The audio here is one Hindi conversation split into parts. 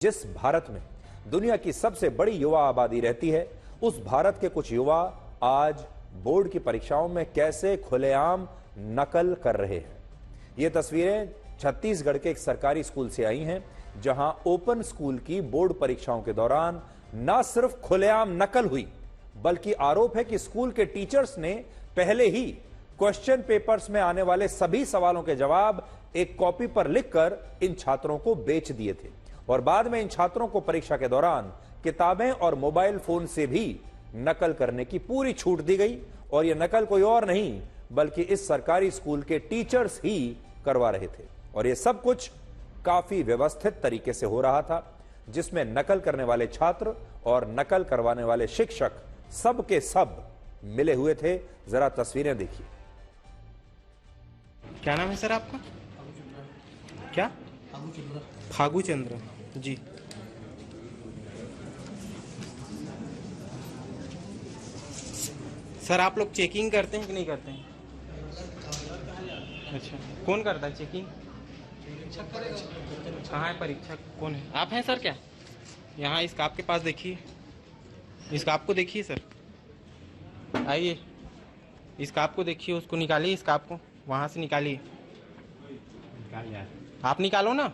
जिस भारत में दुनिया की सबसे बड़ी युवा आबादी रहती है, उस भारत के कुछ युवा आज बोर्ड की परीक्षाओं में कैसे खुलेआम नकल कर रहे हैं। ये तस्वीरें छत्तीसगढ़ के एक सरकारी स्कूल से आई हैं, जहां ओपन स्कूल की बोर्ड परीक्षाओं के दौरान न सिर्फ खुलेआम नकल हुई, बल्कि आरोप है कि स्कूल के टीचर्स ने पहले ही क्वेश्चन पेपर्स में आने वाले सभी सवालों के जवाब एक कॉपी पर लिखकर इन छात्रों को बेच दिए थे और बाद में इन छात्रों को परीक्षा के दौरान किताबें और मोबाइल फोन से भी नकल करने की पूरी छूट दी गई। और यह नकल कोई और नहीं बल्कि इस सरकारी स्कूल के टीचर्स ही करवा रहे थे और यह सब कुछ काफी व्यवस्थित तरीके से हो रहा था, जिसमें नकल करने वाले छात्र और नकल करवाने वाले शिक्षक सब के सब मिले हुए थे। जरा तस्वीरें देखिए। क्या नाम है सर आपका? क्या? फागू चंद्र जी। सर आप लोग चेकिंग करते हैं कि नहीं करते हैं? अच्छा, कौन करता है चेकिंग? कहाँ है परीक्षक? कौन है? आप हैं सर क्या? यहाँ इस काप के पास देखिए, इस काप को देखिए सर, आइए इस काप को देखिए, उसको निकालिए, इस काप को वहाँ से निकालिए। आप निकालो ना,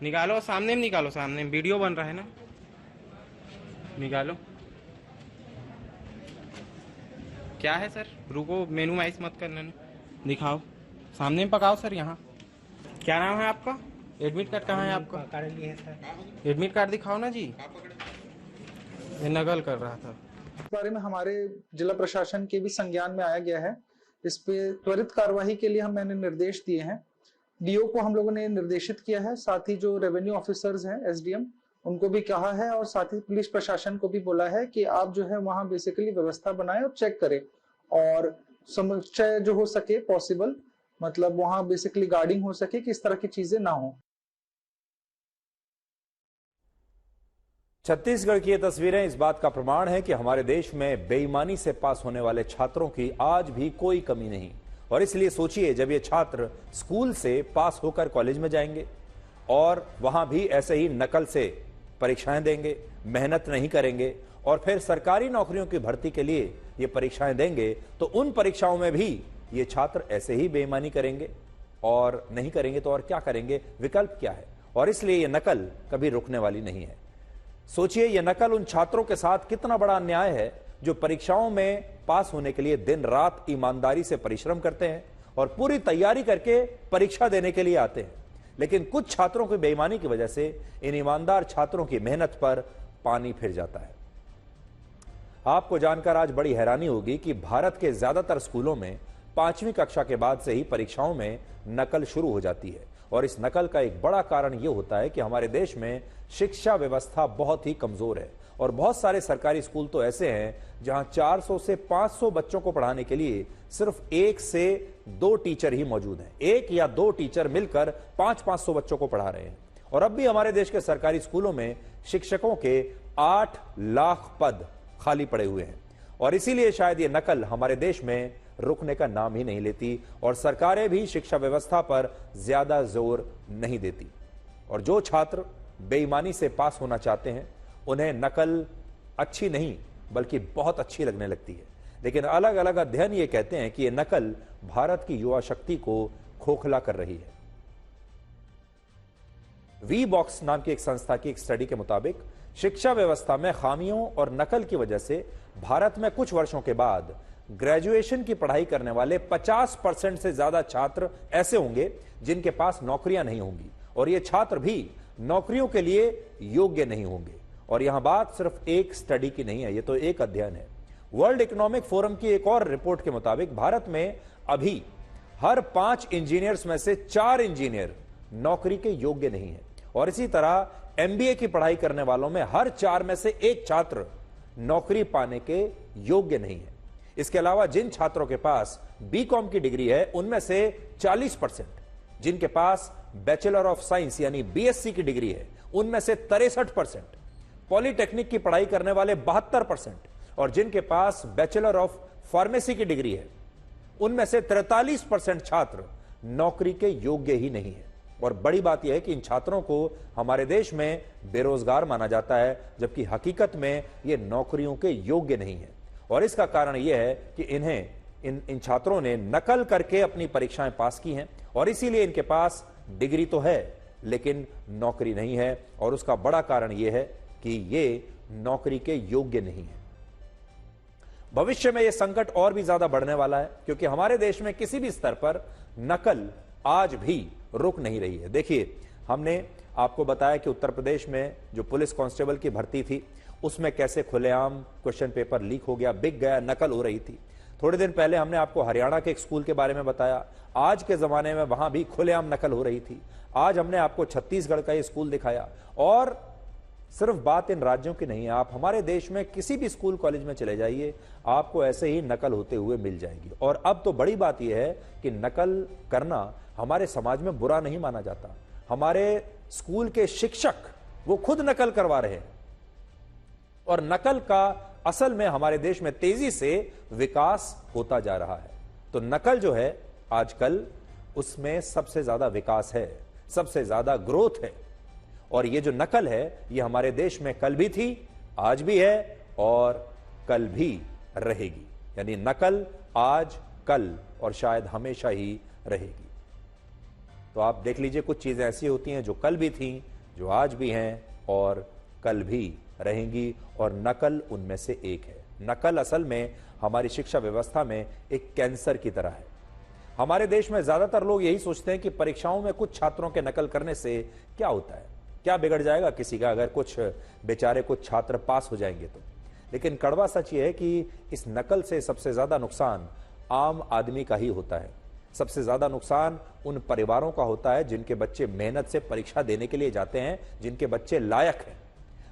निकालो, सामने में निकालो, सामने में वीडियो बन रहा है ना, निकालो। क्या है सर? रुको, मेनू माइस मत करना, दिखाओ सामने में, पकाओ सर। यहाँ क्या नाम है आपका? एडमिट कार्ड कहाँ है आपका? कार्ड लिए है सर। एडमिट कार्ड दिखाओ ना जी। ये नकल कर रहा था। इस बारे में हमारे जिला प्रशासन के भी संज्ञान में आया गया है। इस पे त्वरित कार्यवाही के लिए मैंने निर्देश दिए हैं। डीओ को हम लोगों ने निर्देशित किया है, साथ ही जो रेवेन्यू ऑफिसर्स हैं एसडीएम, उनको भी कहा है और साथ ही पुलिस प्रशासन को भी बोला है कि आप जो है वहां बेसिकली व्यवस्था बनाएं और चेक करें और समुच्चय जो हो सके पॉसिबल, मतलब वहां बेसिकली गार्डिंग हो सके कि इस तरह की चीजें ना हो। छत्तीसगढ़ की ये तस्वीरें इस बात का प्रमाण है कि हमारे देश में बेईमानी से पास होने वाले छात्रों की आज भी कोई कमी नहीं। और इसलिए सोचिए, जब ये छात्र स्कूल से पास होकर कॉलेज में जाएंगे और वहां भी ऐसे ही नकल से परीक्षाएं देंगे, मेहनत नहीं करेंगे और फिर सरकारी नौकरियों की भर्ती के लिए ये परीक्षाएं देंगे, तो उन परीक्षाओं में भी ये छात्र ऐसे ही बेईमानी करेंगे। और नहीं करेंगे तो और क्या करेंगे? विकल्प क्या है? और इसलिए ये नकल कभी रुकने वाली नहीं है। सोचिए, यह नकल उन छात्रों के साथ कितना बड़ा अन्याय है जो परीक्षाओं में पास होने के लिए दिन रात ईमानदारी से परिश्रम करते हैं और पूरी तैयारी करके परीक्षा देने के लिए आते हैं, लेकिन कुछ छात्रों की बेईमानी की वजह से इन ईमानदार छात्रों की मेहनत पर पानी फिर जाता है। आपको जानकर आज बड़ी हैरानी होगी कि भारत के ज्यादातर स्कूलों में 5वीं कक्षा के बाद से ही परीक्षाओं में नकल शुरू हो जाती है और इस नकल का एक बड़ा कारण यह होता है कि हमारे देश में शिक्षा व्यवस्था बहुत ही कमजोर है और बहुत सारे सरकारी स्कूल तो ऐसे हैं जहां 400 से 500 बच्चों को पढ़ाने के लिए सिर्फ 1 से 2 टीचर ही मौजूद हैं। 1 या 2 टीचर मिलकर 500 बच्चों को पढ़ा रहे हैं और अब भी हमारे देश के सरकारी स्कूलों में शिक्षकों के 8 लाख पद खाली पड़े हुए हैं और इसीलिए शायद ये नकल हमारे देश में रुकने का नाम ही नहीं लेती और सरकारें भी शिक्षा व्यवस्था पर ज्यादा जोर नहीं देती। और जो छात्र बेईमानी से पास होना चाहते हैं उन्हें नकल अच्छी नहीं बल्कि बहुत अच्छी लगने लगती है। लेकिन अलग अलग अध्ययन ये कहते हैं कि ये नकल भारत की युवा शक्ति को खोखला कर रही है। वी बॉक्स नाम की एक संस्था की एक स्टडी के मुताबिक शिक्षा व्यवस्था में खामियों और नकल की वजह से भारत में कुछ वर्षों के बाद ग्रेजुएशन की पढ़ाई करने वाले 50% से ज्यादा छात्र ऐसे होंगे जिनके पास नौकरियां नहीं होंगी और ये छात्र भी नौकरियों के लिए योग्य नहीं होंगे। और यहां बात सिर्फ एक स्टडी की नहीं है, ये तो एक अध्ययन है। वर्ल्ड इकोनॉमिक फोरम की एक और रिपोर्ट के मुताबिक भारत में अभी हर 5 इंजीनियर्स में से 4 इंजीनियर नौकरी के योग्य नहीं है और इसी तरह एमबीए की पढ़ाई करने वालों में हर 4 में से 1 छात्र नौकरी पाने के योग्य नहीं है। इसके अलावा जिन छात्रों के पास बीकॉम की डिग्री है उनमें से 40%, जिनके पास बैचलर ऑफ साइंस यानी बीएससी की डिग्री है उनमें से 63%, पॉलिटेक्निक की पढ़ाई करने वाले 72% और जिनके पास बैचलर ऑफ फार्मेसी की डिग्री है उनमें से 43% छात्र नौकरी के योग्य ही नहीं है। और बड़ी बात यह है कि इन छात्रों को हमारे देश में बेरोजगार माना जाता है, जबकि हकीकत में ये नौकरियों के योग्य नहीं है। और इसका कारण यह है कि इन छात्रों ने नकल करके अपनी परीक्षाएं पास की हैं और इसीलिए इनके पास डिग्री तो है लेकिन नौकरी नहीं है। और उसका बड़ा कारण यह है कि ये नौकरी के योग्य नहीं है। भविष्य में यह संकट और भी ज्यादा बढ़ने वाला है, क्योंकि हमारे देश में किसी भी स्तर पर नकल आज भी रुक नहीं रही है। देखिए, हमने आपको बताया कि उत्तर प्रदेश में जो पुलिस कांस्टेबल की भर्ती थी उसमें कैसे खुलेआम क्वेश्चन पेपर लीक हो गया, बिक गया, नकल हो रही थी। थोड़े दिन पहले हमने आपको हरियाणा के एक स्कूल के बारे में बताया, आज के जमाने में वहां भी खुलेआम नकल हो रही थी। आज हमने आपको छत्तीसगढ़ का ये स्कूल दिखाया। और सिर्फ बात इन राज्यों की नहीं है, आप हमारे देश में किसी भी स्कूल कॉलेज में चले जाइए, आपको ऐसे ही नकल होते हुए मिल जाएगी। और अब तो बड़ी बात यह है कि नकल करना हमारे समाज में बुरा नहीं माना जाता। हमारे स्कूल के शिक्षक वो खुद नकल करवा रहे हैं और नकल का असल में हमारे देश में तेजी से विकास होता जा रहा है। तो नकल जो है आजकल उसमें सबसे ज्यादा विकास है, सबसे ज्यादा ग्रोथ है। और ये जो नकल है ये हमारे देश में कल भी थी, आज भी है और कल भी रहेगी। यानी नकल आज, कल और शायद हमेशा ही रहेगी। तो आप देख लीजिए, कुछ चीजें ऐसी होती हैं जो कल भी थीं, जो आज भी हैं और कल भी रहेंगी, और नकल उनमें से एक है। नकल असल में हमारी शिक्षा व्यवस्था में एक कैंसर की तरह है। हमारे देश में ज्यादातर लोग यही सोचते हैं कि परीक्षाओं में कुछ छात्रों के नकल करने से क्या होता है, क्या बिगड़ जाएगा किसी का अगर कुछ बेचारे कुछ छात्र पास हो जाएंगे तो। लेकिन कड़वा सच ये है कि इस नकल से सबसे ज्यादा नुकसान आम आदमी का ही होता है। सबसे ज्यादा नुकसान उन परिवारों का होता है जिनके बच्चे मेहनत से परीक्षा देने के लिए जाते हैं, जिनके बच्चे लायक हैं।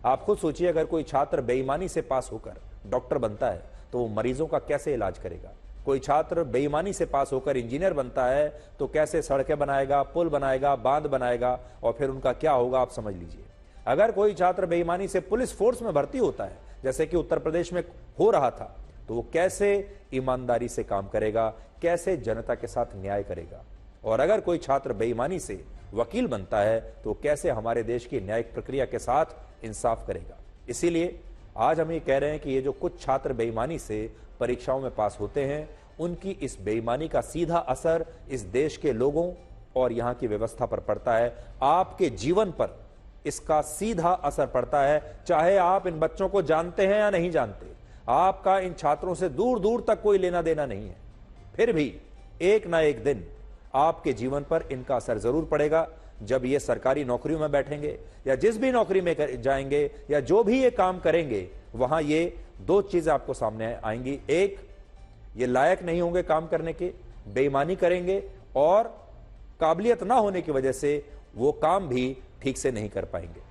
आप खुद सोचिए, अगर कोई छात्र बेईमानी से पास होकर डॉक्टर बनता है तो वो मरीजों का कैसे इलाज करेगा। कोई छात्र बेईमानी से पास होकर इंजीनियर बनता है तो कैसे सड़कें बनाएगा, पुल बनाएगा, बांध बनाएगा, और फिर उनका क्या होगा आप समझ लीजिए। अगर कोई छात्र बेईमानी से पुलिस फोर्स में भर्ती होता है, जैसे कि उत्तर प्रदेश में हो रहा था, तो वो कैसे ईमानदारी से काम करेगा, कैसे जनता के साथ न्याय करेगा। और अगर कोई छात्र बेईमानी से वकील बनता है तो कैसे हमारे देश की न्यायिक प्रक्रिया के साथ इंसाफ करेगा। इसीलिए आज हम ये कह रहे हैं कि ये जो कुछ छात्र बेईमानी से परीक्षाओं में पास होते हैं, उनकी इस बेईमानी का सीधा असर इस देश के लोगों और यहां की व्यवस्था पर पड़ता है। आपके जीवन पर इसका सीधा असर पड़ता है, चाहे आप इन बच्चों को जानते हैं या नहीं जानते। आपका इन छात्रों से दूर दूर तक कोई लेना देना नहीं है, फिर भी एक ना एक दिन आपके जीवन पर इनका असर जरूर पड़ेगा। जब ये सरकारी नौकरियों में बैठेंगे या जिस भी नौकरी में जाएंगे या जो भी ये काम करेंगे, वहां ये दो चीजें आपको सामने आएंगी। एक, ये लायक नहीं होंगे काम करने के, बेईमानी करेंगे और काबिलियत ना होने की वजह से वो काम भी ठीक से नहीं कर पाएंगे।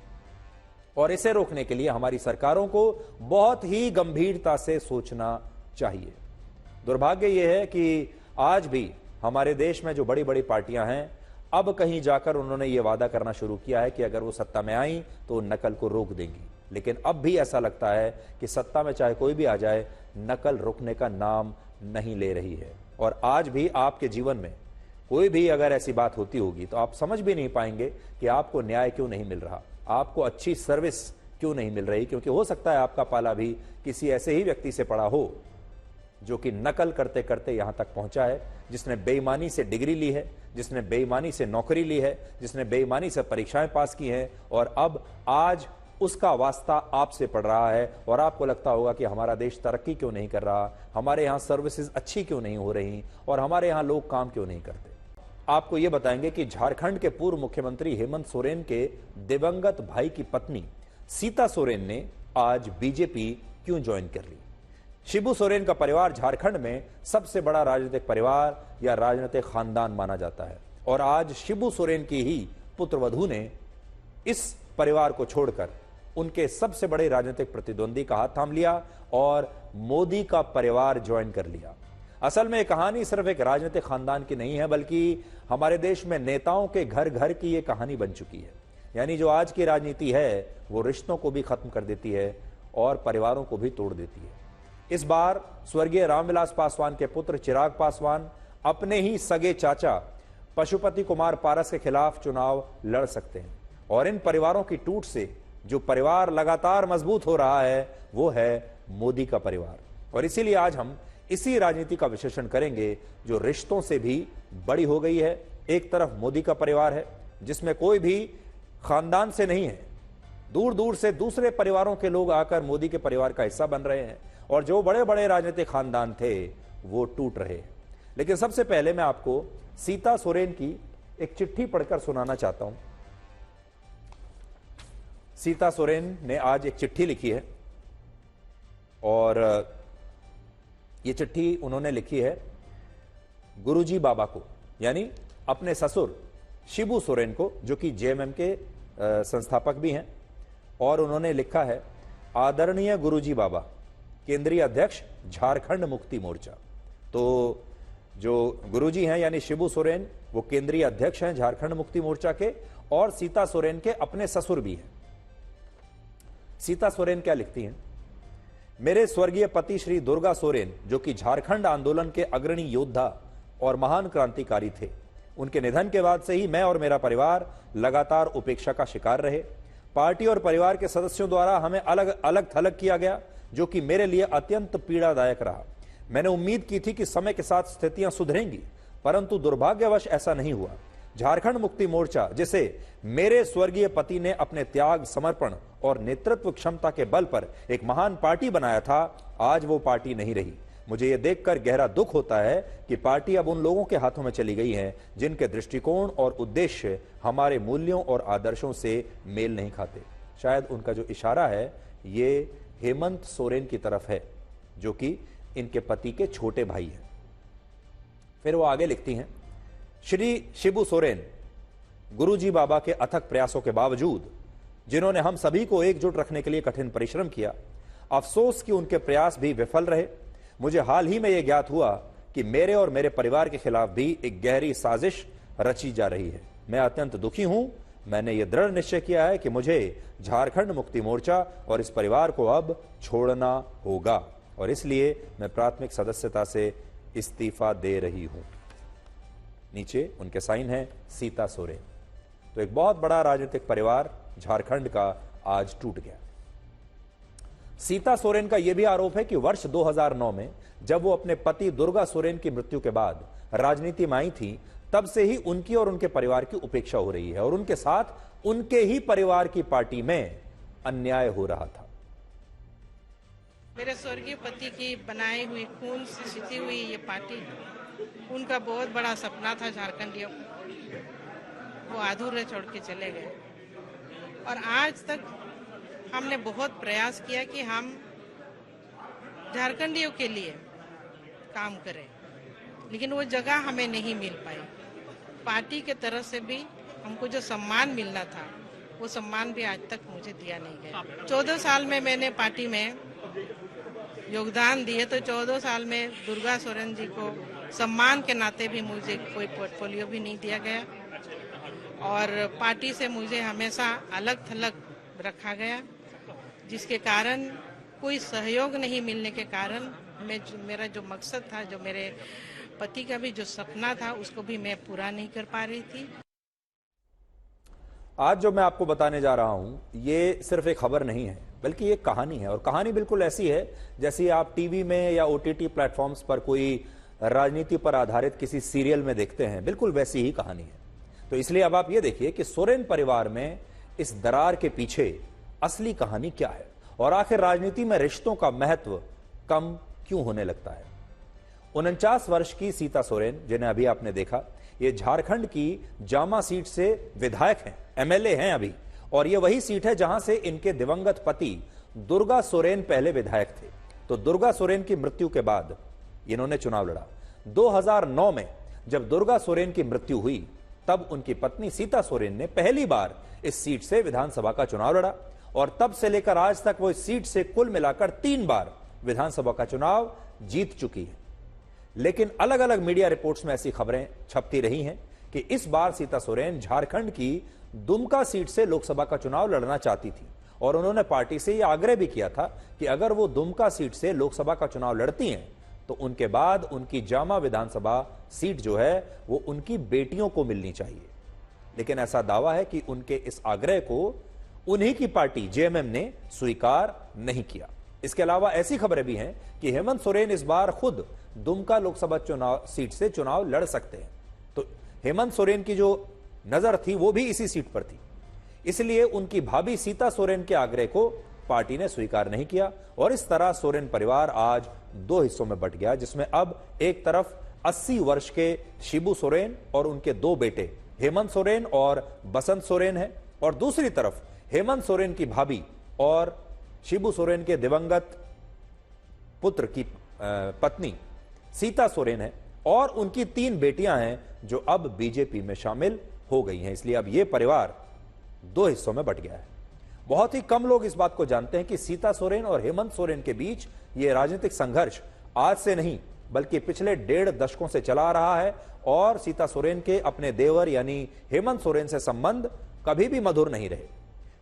और इसे रोकने के लिए हमारी सरकारों को बहुत ही गंभीरता से सोचना चाहिए। दुर्भाग्य यह है कि आज भी हमारे देश में जो बड़ी बड़ी पार्टियां हैं, अब कहीं जाकर उन्होंने ये वादा करना शुरू किया है कि अगर वो सत्ता में आई तो नकल को रोक देंगी। लेकिन अब भी ऐसा लगता है कि सत्ता में चाहे कोई भी आ जाए, नकल रुकने का नाम नहीं ले रही है। और आज भी आपके जीवन में कोई भी अगर ऐसी बात होती होगी तो आप समझ भी नहीं पाएंगे कि आपको न्याय क्यों नहीं मिल रहा, आपको अच्छी सर्विस क्यों नहीं मिल रही। क्योंकि हो सकता है आपका पाला भी किसी ऐसे ही व्यक्ति से पड़ा हो जो कि नकल करते करते यहां तक पहुंचा है, जिसने बेईमानी से डिग्री ली है, जिसने बेईमानी से नौकरी ली है, जिसने बेईमानी से परीक्षाएं पास की हैं, और अब आज उसका वास्ता आपसे पड़ रहा है। और आपको लगता होगा कि हमारा देश तरक्की क्यों नहीं कर रहा, हमारे यहां सर्विसेज अच्छी क्यों नहीं हो रही, और हमारे यहां लोग काम क्यों नहीं करते। आपको यह बताएंगे कि झारखंड के पूर्व मुख्यमंत्री हेमंत सोरेन के दिवंगत भाई की पत्नी सीता सोरेन ने आज बीजेपी क्यों ज्वाइन कर ली। शिबू सोरेन का परिवार झारखंड में सबसे बड़ा राजनीतिक परिवार या राजनीतिक खानदान माना जाता है, और आज शिबू सोरेन की ही पुत्रवधू ने इस परिवार को छोड़कर उनके सबसे बड़े राजनीतिक प्रतिद्वंदी का हाथ थाम लिया और मोदी का परिवार ज्वाइन कर लिया। असल में कहानी सिर्फ एक राजनीतिक खानदान की नहीं है, बल्कि हमारे देश में नेताओं के घर घर की यह कहानी बन चुकी है। यानी जो आज की राजनीति है वो रिश्तों को भी खत्म कर देती है और परिवारों को भी तोड़ देती है। इस बार स्वर्गीय रामविलास पासवान के पुत्र चिराग पासवान अपने ही सगे चाचा पशुपति कुमार पारस के खिलाफ चुनाव लड़ सकते हैं। और इन परिवारों की टूट से जो परिवार लगातार मजबूत हो रहा है वो है मोदी का परिवार। और इसीलिए आज हम इसी राजनीति का विश्लेषण करेंगे जो रिश्तों से भी बड़ी हो गई है। एक तरफ मोदी का परिवार है जिसमें कोई भी खानदान से नहीं है, दूर दूर से दूसरे परिवारों के लोग आकर मोदी के परिवार का हिस्सा बन रहे हैं, और जो बड़े बड़े राजनीतिक खानदान थे वो टूट रहे हैं। लेकिन सबसे पहले मैं आपको सीता सोरेन की एक चिट्ठी पढ़कर सुनाना चाहता हूं। सीता सोरेन ने आज एक चिट्ठी लिखी है, और ये चिट्ठी उन्होंने लिखी है गुरुजी बाबा को, यानी अपने ससुर शिबू सोरेन को, जो कि जेएमएम के संस्थापक भी हैं। और उन्होंने लिखा है, आदरणीय गुरुजी बाबा, केंद्रीय अध्यक्ष झारखंड मुक्ति मोर्चा। तो जो गुरुजी हैं यानी शिबू सोरेन, वो केंद्रीय अध्यक्ष हैं झारखंड मुक्ति मोर्चा के, और सीता सोरेन के अपने ससुर भी हैं। सीता सोरेन क्या लिखती हैं? मेरे स्वर्गीय पति श्री दुर्गा सोरेन, जो कि झारखंड आंदोलन के अग्रणी योद्धा और महान क्रांतिकारी थे, उनके निधन के बाद से ही मैं और मेरा परिवार लगातार उपेक्षा का शिकार रहे। पार्टी और परिवार के सदस्यों द्वारा हमें अलग अलग थलग किया गया, जो कि मेरे लिए अत्यंत पीड़ादायक रहा। मैंने उम्मीद की थी कि समय के साथ स्थितियां सुधरेंगी, परंतु दुर्भाग्यवश ऐसा नहीं हुआ। झारखंड मुक्ति मोर्चा, जिसे मेरे स्वर्गीय पति ने अपने त्याग, समर्पण और नेतृत्व क्षमता के बल पर एक महान पार्टी बनाया था, आज वो पार्टी नहीं रही। मुझे यह देखकर गहरा दुख होता है कि पार्टी अब उन लोगों के हाथों में चली गई है जिनके दृष्टिकोण और उद्देश्य हमारे मूल्यों और आदर्शों से मेल नहीं खाते। शायद उनका जो इशारा है ये हेमंत सोरेन की तरफ है, जो कि इनके पति के छोटे भाई हैं। फिर वो आगे लिखती हैं, श्री शिबू सोरेन, गुरुजी बाबा के अथक प्रयासों के बावजूद, जिन्होंने हम सभी को एकजुट रखने के लिए कठिन परिश्रम किया, अफसोस कि उनके प्रयास भी विफल रहे। मुझे हाल ही में यह ज्ञात हुआ कि मेरे और मेरे परिवार के खिलाफ भी एक गहरी साजिश रची जा रही है। मैं अत्यंत दुखी हूं। मैंने यह दृढ़ निश्चय किया है कि मुझे झारखंड मुक्ति मोर्चा और इस परिवार को अब छोड़ना होगा, और इसलिए मैं प्राथमिक सदस्यता से इस्तीफा दे रही हूं। नीचे उनके साइन है सीता सोरेन। तो एक बहुत बड़ा राजनीतिक परिवार झारखंड का आज टूट गया। सीता सोरेन का यह भी आरोप है कि वर्ष 2009 में जब वो अपने पति दुर्गा सोरेन की मृत्यु के बाद राजनीति में आई थी, तब से ही उनकी और उनके परिवार की उपेक्षा हो रही है, और उनके साथ उनके ही परिवार की पार्टी में अन्याय हो रहा था। मेरे स्वर्गीय पति की बनाई हुई, खून से सिंची हुई ये पार्टी, उनका बहुत बड़ा सपना था झारखंडियों को, वो अधूरे छोड़ के चले गए। और आज तक हमने बहुत प्रयास किया कि हम झारखंडियों के लिए काम करें, लेकिन वो जगह हमें नहीं मिल पाई। पार्टी के तरफ से भी हमको जो सम्मान मिलना था, वो सम्मान भी आज तक मुझे दिया नहीं गया। 14 साल में मैंने पार्टी में योगदान दिए, तो 14 साल में दुर्गा सोरेन जी को सम्मान के नाते भी मुझे कोई पोर्टफोलियो भी नहीं दिया गया, और पार्टी से मुझे हमेशा अलग थलग रखा गया, जिसके कारण कोई सहयोग नहीं मिलने के कारण मेरा जो मकसद था, जो मेरे पति का भी जो सपना था, उसको भी मैं पूरा नहीं कर पा रही थी। आज जो मैं आपको बताने जा रहा हूं ये सिर्फ एक खबर नहीं है, बल्कि ये कहानी है, और कहानी बिल्कुल ऐसी है जैसी आप टीवी में या ओटीटी प्लेटफॉर्म्स पर कोई राजनीति पर आधारित किसी सीरियल में देखते हैं, बिल्कुल वैसी ही कहानी है। तो इसलिए अब आप ये देखिए कि सोरेन परिवार में इस दरार के पीछे असली कहानी क्या है, और आखिर राजनीति में रिश्तों का महत्व कम क्यों होने लगता है। 49 वर्ष की सीता सोरेन, जिन्हें अभी आपने देखा, ये झारखंड की जामा सीट से विधायक हैं, एमएलए हैं अभी, और ये वही सीट है जहां से इनके दिवंगत पति दुर्गा सोरेन पहले विधायक थे। तो दुर्गा सोरेन की मृत्यु के बाद इन्होंने चुनाव लड़ा। 2009 में जब दुर्गा सोरेन की मृत्यु हुई, तब उनकी पत्नी सीता सोरेन ने पहली बार इस सीट से विधानसभा का चुनाव लड़ा, और तब से लेकर आज तक वो इस सीट से कुल मिलाकर 3 बार विधानसभा का चुनाव जीत चुकी है। लेकिन अलग अलग मीडिया रिपोर्ट्स में ऐसी खबरें छपती रही हैं कि इस बार सीता सोरेन झारखंड की दुमका सीट से लोकसभा का चुनाव लड़ना चाहती थी, और उन्होंने पार्टी से यह आग्रह भी किया था कि अगर वो दुमका सीट से लोकसभा का चुनाव लड़ती हैं तो उनके बाद उनकी जामा विधानसभा सीट जो है वो उनकी बेटियों को मिलनी चाहिए। लेकिन ऐसा दावा है कि उनके इस आग्रह को उन्हीं की पार्टी जेएमएम ने स्वीकार नहीं किया। इसके अलावा ऐसी खबरें भी हैं कि हेमंत सोरेन इस बार खुद दुमका लोकसभा चुनाव सीट से चुनाव लड़ सकते हैं। तो हेमंत सोरेन की जो नजर थी वो भी इसी सीट पर थी, इसलिए उनकी भाभी सीता सोरेन के आग्रह को पार्टी ने स्वीकार नहीं किया और इस तरह सोरेन परिवार आज दो हिस्सों में बंट गया, जिसमें अब एक तरफ 80 वर्ष के शिबू सोरेन और उनके दो बेटे हेमंत सोरेन और बसंत सोरेन हैं और दूसरी तरफ हेमंत सोरेन की भाभी और शिबू सोरेन के दिवंगत पुत्र की पत्नी सीता सोरेन है और उनकी 3 बेटियां हैं जो अब बीजेपी में शामिल हो गई हैं। इसलिए अब यह परिवार दो हिस्सों में बंट गया है। बहुत ही कम लोग इस बात को जानते हैं कि सीता सोरेन और हेमंत सोरेन के बीच यह राजनीतिक संघर्ष आज से नहीं बल्कि पिछले 1.5 दशकों से चला आ रहा है और सीता सोरेन के अपने देवर यानी हेमंत सोरेन से संबंध कभी भी मधुर नहीं रहे।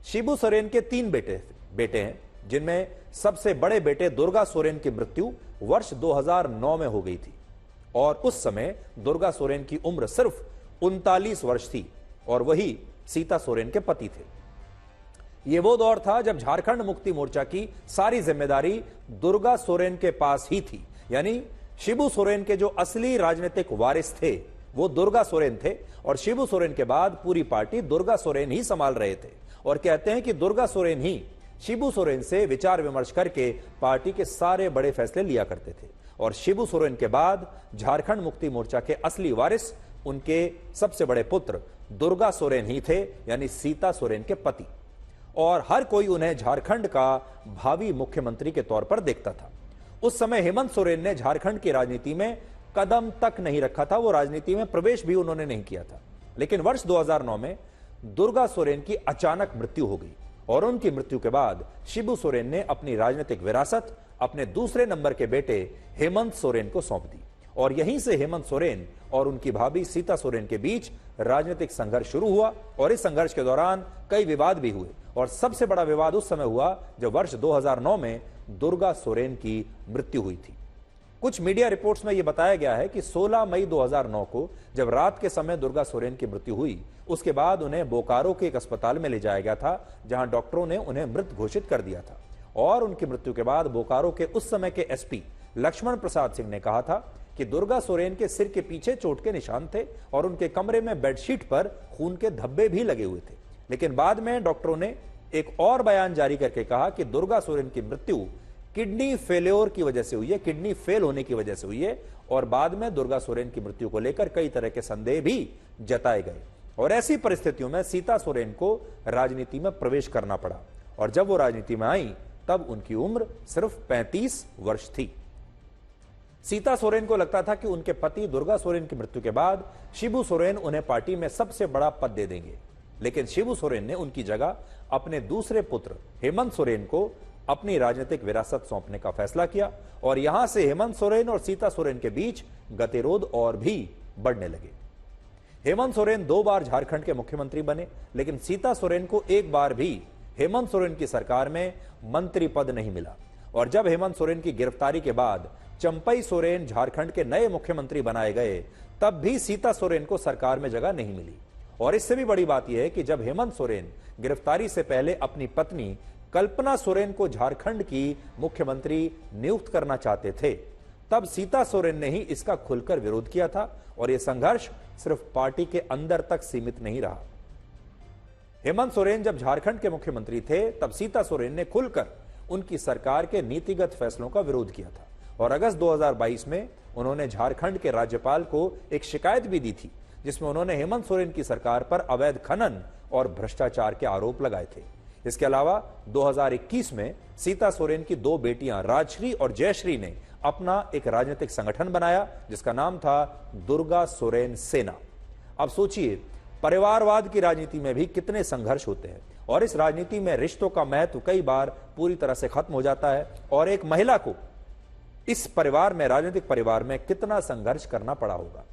शिबू सोरेन के 3 बेटे हैं, जिनमें सबसे बड़े बेटे दुर्गा सोरेन की मृत्यु वर्ष 2009 में हो गई थी और उस समय दुर्गा सोरेन की उम्र सिर्फ 39 वर्ष थी और वही सीता सोरेन के पति थे। यह वो दौर था जब झारखंड मुक्ति मोर्चा की सारी जिम्मेदारी दुर्गा सोरेन के पास ही थी, यानी शिबू सोरेन के जो असली राजनीतिक वारिस थे वो दुर्गा सोरेन थे और शिबू सोरेन के बाद पूरी पार्टी दुर्गा सोरेन ही संभाल रहे थे और कहते हैं कि दुर्गा सोरेन ही शिबू सोरेन से विचार विमर्श करके पार्टी के सारे बड़े फैसले लिया करते थे और शिबू सोरेन के बाद झारखंड मुक्ति मोर्चा के असली वारिस उनके सबसे बड़े पुत्र दुर्गा सोरेन ही थे, यानी सीता सोरेन के पति, और हर कोई उन्हें झारखंड का भावी मुख्यमंत्री के तौर पर देखता था। उस समय हेमंत सोरेन ने झारखंड की राजनीति में कदम तक नहीं रखा था, वो राजनीति में प्रवेश भी उन्होंने नहीं किया था। लेकिन वर्ष 2009 में दुर्गा सोरेन की अचानक मृत्यु हो गई और उनकी मृत्यु के बाद शिबू सोरेन ने अपनी राजनीतिक विरासत अपने दूसरे नंबर के बेटे हेमंत सोरेन को सौंप दी और यहीं से हेमंत सोरेन और उनकी भाभी सीता सोरेन के बीच राजनीतिक संघर्ष शुरू हुआ और इस संघर्ष के दौरान कई विवाद भी हुए और सबसे बड़ा विवाद उस समय हुआ जब वर्ष 2009 में दुर्गा सोरेन की मृत्यु हुई थी। कुछ मीडिया रिपोर्ट्स में यह बताया गया है कि 16 मई 2009 को जब रात के समय दुर्गा सोरेन की मृत्यु हुई, उसके बाद उन्हें बोकारो के एक अस्पताल में ले जाया गया था जहां डॉक्टरों ने उन्हें मृत घोषित कर दिया था और उनकी मृत्यु के बाद बोकारो के उस समय के एसपी लक्ष्मण प्रसाद सिंह ने कहा था कि दुर्गा सोरेन के सिर के पीछे चोट के निशान थे और उनके कमरे में बेडशीट पर खून के धब्बे भी लगे हुए थे। लेकिन बाद में डॉक्टरों ने एक और बयान जारी करके कहा कि दुर्गा सोरेन की मृत्यु किडनी फेल्योर की वजह से हुई है, किडनी फेल होने की वजह से हुई है और बाद में दुर्गा सोरेन की मृत्यु को लेकर कई तरह के संदेह भी जताए गए और ऐसी परिस्थितियों में सीता सोरेन को राजनीति में प्रवेश करना पड़ा और जब वो राजनीति में आई तब उनकी उम्र सिर्फ 35 वर्ष थी। सीता सोरेन को लगता था कि उनके पति दुर्गा सोरेन की मृत्यु के बाद शिबू सोरेन उन्हें पार्टी में सबसे बड़ा पद दे देंगे, लेकिन शिबू सोरेन ने उनकी जगह अपने दूसरे पुत्र हेमंत सोरेन को अपनी राजनीतिक विरासत सौंपने का फैसला किया और यहां से हेमंत सोरेन और सीता सोरेन के बीच गतिरोध और भी बढ़ने लगे। हेमंत सोरेन 2 बार झारखंड के मुख्यमंत्री बने, लेकिन सीता सोरेन को एक बार भी हेमंत सोरेन की सरकार में मंत्री पद नहीं मिला और जब हेमंत सोरेन की गिरफ्तारी के बाद चंपई सोरेन झारखंड के नए मुख्यमंत्री बनाए गए तब भी सीता सोरेन को सरकार में जगह नहीं मिली और इससे भी बड़ी बात यह है कि जब हेमंत सोरेन गिरफ्तारी से पहले अपनी पत्नी कल्पना सोरेन को झारखंड की मुख्यमंत्री नियुक्त करना चाहते थे तब सीता सोरेन ने ही इसका खुलकर विरोध किया था और यह संघर्ष सिर्फ पार्टी के अंदर तक सीमित नहीं रहा। हेमंत सोरेन जब झारखंड के मुख्यमंत्री थे तब सीता सोरेन ने खुलकर उनकी सरकार के नीतिगत फैसलों का विरोध किया था और अगस्त 2022 में उन्होंने झारखंड के राज्यपाल को एक शिकायत भी दी थी जिसमें उन्होंने हेमंत सोरेन की सरकार पर अवैध खनन और भ्रष्टाचार के आरोप लगाए थे। इसके अलावा 2021 में सीता सोरेन की 2 बेटियां राजश्री और जयश्री ने अपना एक राजनीतिक संगठन बनाया जिसका नाम था दुर्गा सोरेन सेना। अब सोचिए, परिवारवाद की राजनीति में भी कितने संघर्ष होते हैं और इस राजनीति में रिश्तों का महत्व कई बार पूरी तरह से खत्म हो जाता है और एक महिला को इस परिवार में, राजनीतिक परिवार में कितना संघर्ष करना पड़ा होगा।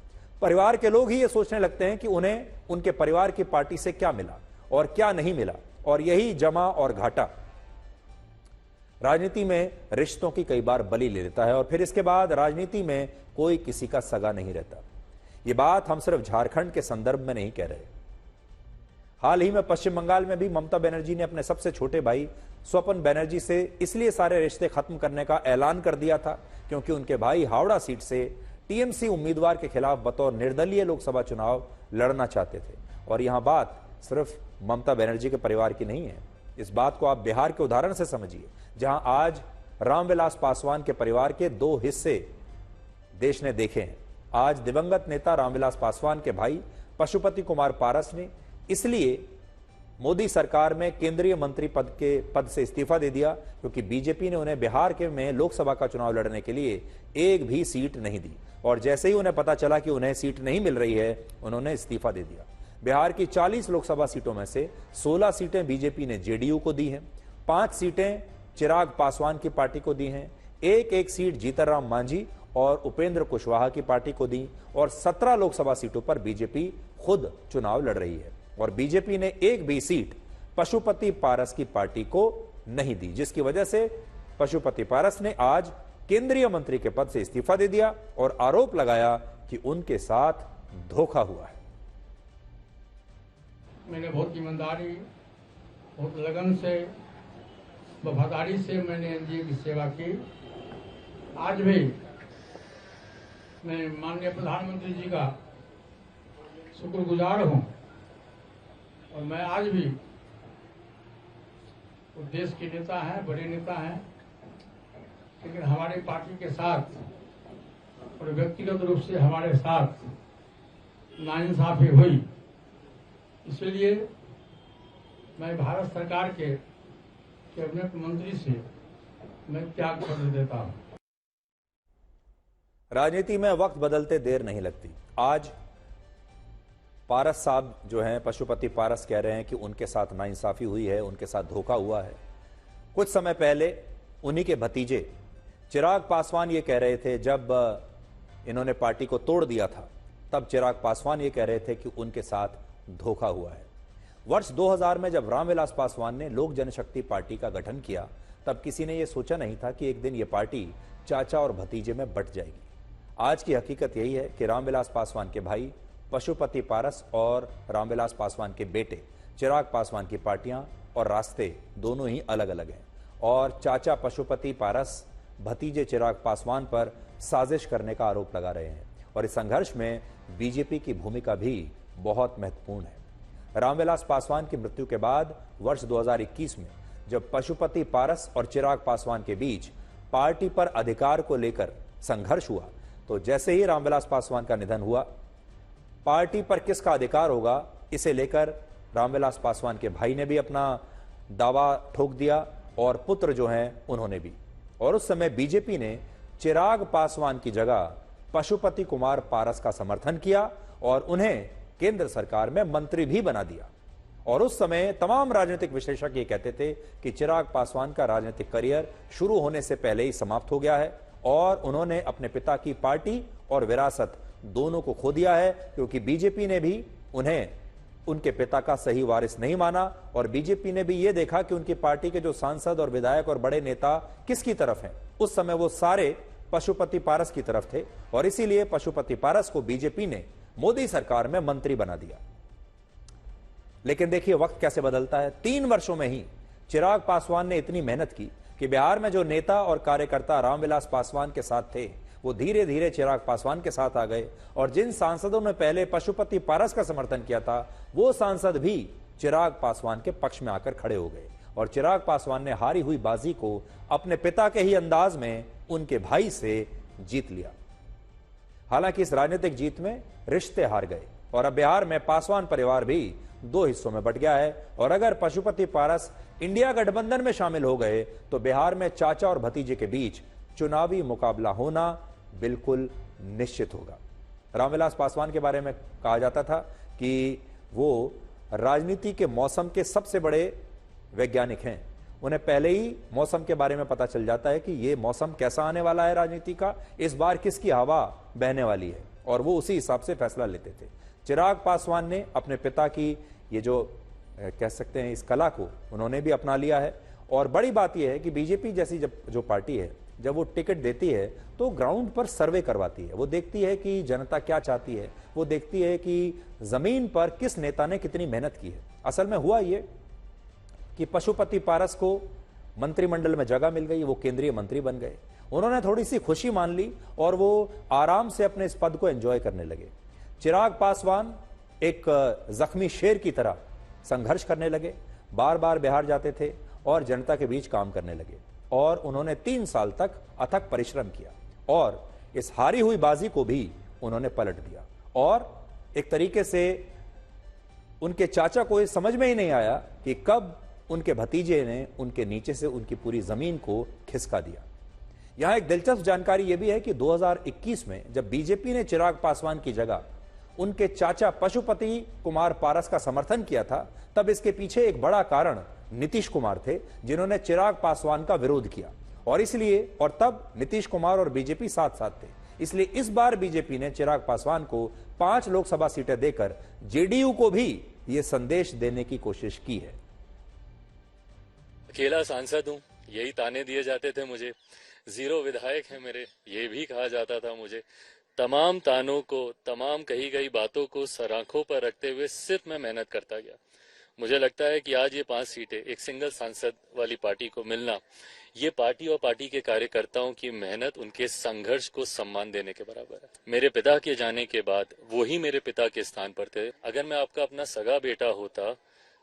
परिवार के लोग ही ये सोचने लगते हैं कि उन्हें उनके परिवार की पार्टी से क्या मिला और क्या नहीं मिला और यही जमा और घाटा राजनीति में रिश्तों की कई बार बलि ले लेता है और फिर इसके बाद राजनीति में कोई किसी का सगा नहीं रहता। ये बात हम सिर्फ झारखंड के संदर्भ में नहीं कह रहे। हाल ही में पश्चिम बंगाल में भी ममता बनर्जी ने अपने सबसे छोटे भाई स्वपन बनर्जी से इसलिए सारे रिश्ते खत्म करने का ऐलान कर दिया था क्योंकि उनके भाई हावड़ा सीट से टीएमसी उम्मीदवार के खिलाफ बतौर निर्दलीय लोकसभा चुनाव लड़ना चाहते थे। और यहां बात सिर्फ ममता बनर्जी के परिवार की नहीं है। इस बात को आप बिहार के उदाहरण से समझिए, जहां आज रामविलास पासवान के परिवार के 2 हिस्से देश ने देखे हैं। आज दिवंगत नेता रामविलास पासवान के भाई पशुपति कुमार पारस ने इसलिए मोदी सरकार में केंद्रीय मंत्री पद से इस्तीफा दे दिया क्योंकि बीजेपी ने उन्हें बिहार के में लोकसभा का चुनाव लड़ने के लिए एक भी सीट नहीं दी और जैसे ही उन्हें पता चला कि उन्हें सीट नहीं मिल रही है, उन्होंने इस्तीफा दे दिया। बिहार की 40 लोकसभा सीटों में से 16 सीटें बीजेपी ने जेडीयू को दी हैं, 5 सीटें चिराग पासवान की पार्टी को दी हैं, एक सीट जीतनराम मांझी और उपेंद्र कुशवाहा की पार्टी को दी और 17 लोकसभा सीटों पर बीजेपी खुद चुनाव लड़ रही है और बीजेपी ने एक भी सीट पशुपति पारस की पार्टी को नहीं दी, जिसकी वजह से पशुपति पारस ने आज केंद्रीय मंत्री के पद से इस्तीफा दे दिया और आरोप लगाया कि उनके साथ धोखा हुआ है। मैंने बहुत ईमानदारी, बहुत लगन से, वफादारी से मैंने एनडीए की सेवा की। आज भी मैं माननीय प्रधानमंत्री जी का शुक्रगुजार हूं और मैं आज भी वो देश के नेता हैं, बड़े नेता हैं, लेकिन हमारी पार्टी के साथ और व्यक्तिगत रूप से हमारे साथ नाइंसाफी हुई। इसलिए मैं भारत सरकार के कैबिनेट मंत्री से मैं त्याग पत्र देता हूं। राजनीति में वक्त बदलते देर नहीं लगती। आज पारस साहब जो हैं, पशुपति पारस कह रहे हैं कि उनके साथ नाइंसाफी हुई है, उनके साथ धोखा हुआ है। कुछ समय पहले उन्हीं के भतीजे चिराग पासवान ये कह रहे थे, जब इन्होंने पार्टी को तोड़ दिया था तब चिराग पासवान ये कह रहे थे कि उनके साथ धोखा हुआ है। वर्ष 2000 में जब रामविलास पासवान ने लोक जनशक्ति पार्टी का गठन किया तब किसी ने यह सोचा नहीं था कि एक दिन यह पार्टी चाचा और भतीजे में बंट जाएगी। आज की हकीकत यही है कि रामविलास पासवान के भाई पशुपति पारस और रामविलास पासवान के बेटे चिराग पासवान की पार्टियां और रास्ते दोनों ही अलग अलग हैं और चाचा पशुपति पारस भतीजे चिराग पासवान पर साजिश करने का आरोप लगा रहे हैं और इस संघर्ष में बीजेपी की भूमिका भी बहुत महत्वपूर्ण है। रामविलास पासवान की मृत्यु के बाद वर्ष 2021 में जब पशुपति पारस और चिराग पासवान के बीच पार्टी पर अधिकार को लेकर संघर्ष हुआ तो जैसे ही रामविलास पासवान का निधन हुआ, पार्टी पर किसका अधिकार होगा इसे लेकर रामविलास पासवान के भाई ने भी अपना दावा ठोक दिया और पुत्र जो हैं उन्होंने भी। और उस समय बीजेपी ने चिराग पासवान की जगह पशुपति कुमार पारस का समर्थन किया और उन्हें केंद्र सरकार में मंत्री भी बना दिया। और उस समय तमाम राजनीतिक विश्लेषक ये कहते थे कि चिराग पासवान का राजनीतिक करियर शुरू होने से पहले ही समाप्त हो गया है और उन्होंने अपने पिता की पार्टी और विरासत दोनों को खो दिया है क्योंकि बीजेपी ने भी उन्हें उनके पिता का सही वारिस नहीं माना और बीजेपी ने भी यह देखा कि उनकी पार्टी के जो सांसद और विधायक और बड़े नेता किसकी तरफ हैं। उस समय वो सारे पशुपति पारस की तरफ थे और इसीलिए पशुपति पारस को बीजेपी ने मोदी सरकार में मंत्री बना दिया। लेकिन देखिए वक्त कैसे बदलता है। 3 वर्षों में ही चिराग पासवान ने इतनी मेहनत की कि बिहार में जो नेता और कार्यकर्ता रामविलास पासवान के साथ थे वो धीरे धीरे चिराग पासवान के साथ आ गए और जिन सांसदों ने पहले पशुपति पारस का समर्थन किया था वो सांसद भी चिराग पासवान के पक्ष में आकर खड़े हो गए और चिराग पासवान ने हारी हुई बाजी को अपने पिता के ही अंदाज में उनके भाई से जीत लिया। हालांकि इस राजनीतिक जीत में रिश्ते हार गए और अब बिहार में पासवान परिवार भी 2 हिस्सों में बंट गया है और अगर पशुपति पारस इंडिया गठबंधन में शामिल हो गए तो बिहार में चाचा और भतीजे के बीच चुनावी मुकाबला होना बिल्कुल निश्चित होगा। रामविलास पासवान के बारे में कहा जाता था कि वो राजनीति के मौसम के सबसे बड़े वैज्ञानिक हैं। उन्हें पहले ही मौसम के बारे में पता चल जाता है कि ये मौसम कैसा आने वाला है राजनीति का, इस बार किसकी हवा बहने वाली है और वो उसी हिसाब से फैसला लेते थे। चिराग पासवान ने अपने पिता की ये जो कह सकते हैं इस कला को उन्होंने भी अपना लिया है और बड़ी बात यह है कि बीजेपी जैसी जो पार्टी है, जब वो टिकट देती है तो ग्राउंड पर सर्वे करवाती है। वो देखती है कि जनता क्या चाहती है, वो देखती है कि जमीन पर किस नेता ने कितनी मेहनत की है। असल में हुआ ये कि पशुपति पारस को मंत्रिमंडल में जगह मिल गई, वो केंद्रीय मंत्री बन गए। उन्होंने थोड़ी सी खुशी मान ली और वो आराम से अपने इस पद को एंजॉय करने लगे। चिराग पासवान एक जख्मी शेर की तरह संघर्ष करने लगे, बार बार बिहार जाते थे और जनता के बीच काम करने लगे और उन्होंने 3 साल तक अथक परिश्रम किया और इस हारी हुई बाजी को भी उन्होंने पलट दिया। और एक तरीके से उनके चाचा को ये समझ में ही नहीं आया कि कब उनके भतीजे ने उनके नीचे से उनकी पूरी जमीन को खिसका दिया। यहां एक दिलचस्प जानकारी यह भी है कि 2021 में जब बीजेपी ने चिराग पासवान की जगह उनके चाचा पशुपति कुमार पारस का समर्थन किया था, तब इसके पीछे एक बड़ा कारण नीतीश कुमार थे, जिन्होंने चिराग पासवान का विरोध किया और इसलिए और तब नीतीश कुमार और बीजेपी साथ साथ थे। इसलिए इस बार बीजेपी ने चिराग पासवान को 5 लोकसभा सीटें देकर जेडीयू को भी यह संदेश देने की कोशिश की है। अकेला सांसद हूं, यही ताने दिए जाते थे मुझे। 0 विधायक है मेरे, ये भी कहा जाता था मुझे। तमाम तानों को, तमाम कही गई बातों को सर आंखों पर रखते हुए सिर्फ मैं मेहनत करता गया। मुझे लगता है कि आज ये 5 सीटें एक सिंगल सांसद वाली पार्टी को मिलना, ये पार्टी और पार्टी के कार्यकर्ताओं की मेहनत, उनके संघर्ष को सम्मान देने के बराबर है। मेरे पिता के जाने के बाद वो ही मेरे पिता के स्थान पर थे। अगर मैं आपका अपना सगा बेटा होता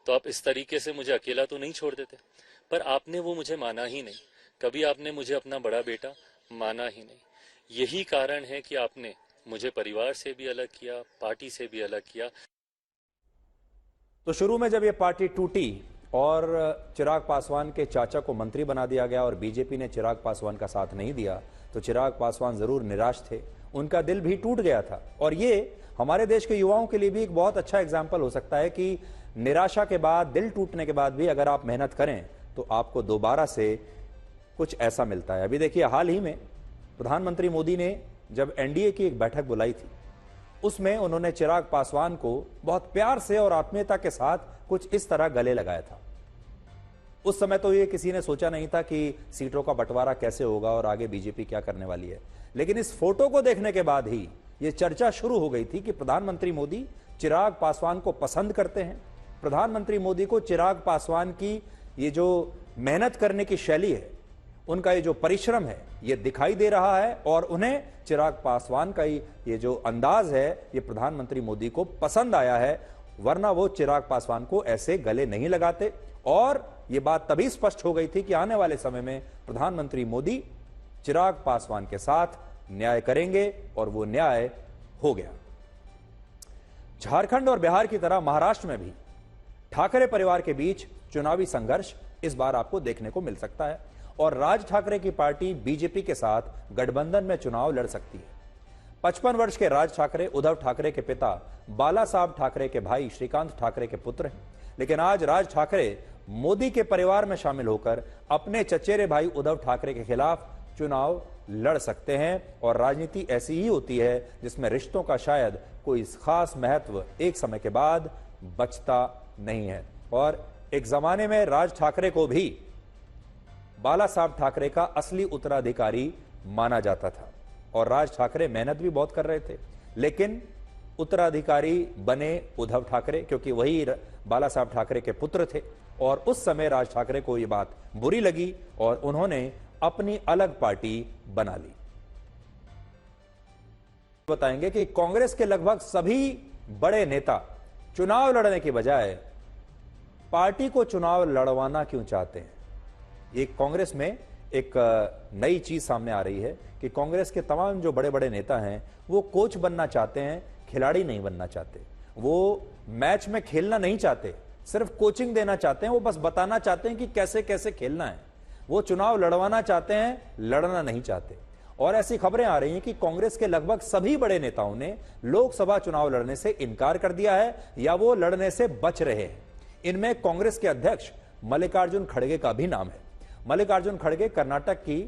तो आप इस तरीके से मुझे अकेला तो नहीं छोड़ देते, पर आपने वो मुझे माना ही नहीं। कभी आपने मुझे अपना बड़ा बेटा माना ही नहीं। यही कारण है कि आपने मुझे परिवार से भी अलग किया, पार्टी से भी अलग किया। तो शुरू में जब ये पार्टी टूटी और चिराग पासवान के चाचा को मंत्री बना दिया गया और बीजेपी ने चिराग पासवान का साथ नहीं दिया, तो चिराग पासवान जरूर निराश थे, उनका दिल भी टूट गया था। और ये हमारे देश के युवाओं के लिए भी एक बहुत अच्छा एग्जाम्पल हो सकता है कि निराशा के बाद, दिल टूटने के बाद भी अगर आप मेहनत करें तो आपको दोबारा से कुछ ऐसा मिलता है। अभी देखिए, हाल ही में प्रधानमंत्री मोदी ने जब एनडीए की एक बैठक बुलाई थी, उसमें उन्होंने चिराग पासवान को बहुत प्यार से और आत्मीयता के साथ कुछ इस तरह गले लगाया था। उस समय तो ये किसी ने सोचा नहीं था कि सीटों का बंटवारा कैसे होगा और आगे बीजेपी क्या करने वाली है। लेकिन इस फोटो को देखने के बाद ही ये चर्चा शुरू हो गई थी कि प्रधानमंत्री मोदी चिराग पासवान को पसंद करते हैं। प्रधानमंत्री मोदी को चिराग पासवान की ये जो मेहनत करने की शैली है, उनका ये जो परिश्रम है, ये दिखाई दे रहा है और उन्हें चिराग पासवान का ये जो अंदाज है, ये प्रधानमंत्री मोदी को पसंद आया है, वरना वो चिराग पासवान को ऐसे गले नहीं लगाते। और ये बात तभी स्पष्ट हो गई थी कि आने वाले समय में प्रधानमंत्री मोदी चिराग पासवान के साथ न्याय करेंगे और वो न्याय हो गया। झारखंड और बिहार की तरह महाराष्ट्र में भी ठाकरे परिवार के बीच चुनावी संघर्ष इस बार आपको देखने को मिल सकता है और राज ठाकरे की पार्टी बीजेपी के साथ गठबंधन में चुनाव लड़ सकती है। 55 वर्ष के राज ठाकरे उद्धव ठाकरे के पिता बाला साहब ठाकरे के भाई श्रीकांत ठाकरे के पुत्र हैं। लेकिन आज राज ठाकरे मोदी के परिवार में शामिल होकर अपने चचेरे भाई उद्धव ठाकरे के खिलाफ चुनाव लड़ सकते हैं। और राजनीति ऐसी ही होती है जिसमें रिश्तों का शायद कोई खास महत्व एक समय के बाद बचता नहीं है। और एक जमाने में राज ठाकरे को भी बाला साहब ठाकरे का असली उत्तराधिकारी माना जाता था और राज ठाकरे मेहनत भी बहुत कर रहे थे, लेकिन उत्तराधिकारी बने उद्धव ठाकरे, क्योंकि वही बाला साहब ठाकरे के पुत्र थे। और उस समय राज ठाकरे को यह बात बुरी लगी और उन्होंने अपनी अलग पार्टी बना ली। बताएंगे कि कांग्रेस के लगभग सभी बड़े नेता चुनाव लड़ने के बजाय पार्टी को चुनाव लड़वाना क्यों चाहते हैं। ये कांग्रेस में एक नई चीज सामने आ रही है कि कांग्रेस के तमाम जो बड़े बड़े नेता हैं वो कोच बनना चाहते हैं, खिलाड़ी नहीं बनना चाहते। वो मैच में खेलना नहीं चाहते, सिर्फ कोचिंग देना चाहते हैं। वो बस बताना चाहते हैं कि कैसे कैसे खेलना है। वो चुनाव लड़वाना चाहते हैं, लड़ना नहीं चाहते। और ऐसी खबरें आ रही हैं कि कांग्रेस के लगभग सभी बड़े नेताओं ने लोकसभा चुनाव लड़ने से इनकार कर दिया है या वो लड़ने से बच रहे हैं। इनमें कांग्रेस के अध्यक्ष मल्लिकार्जुन खड़गे का भी नाम है। मल्लिकार्जुन खड़गे कर्नाटक की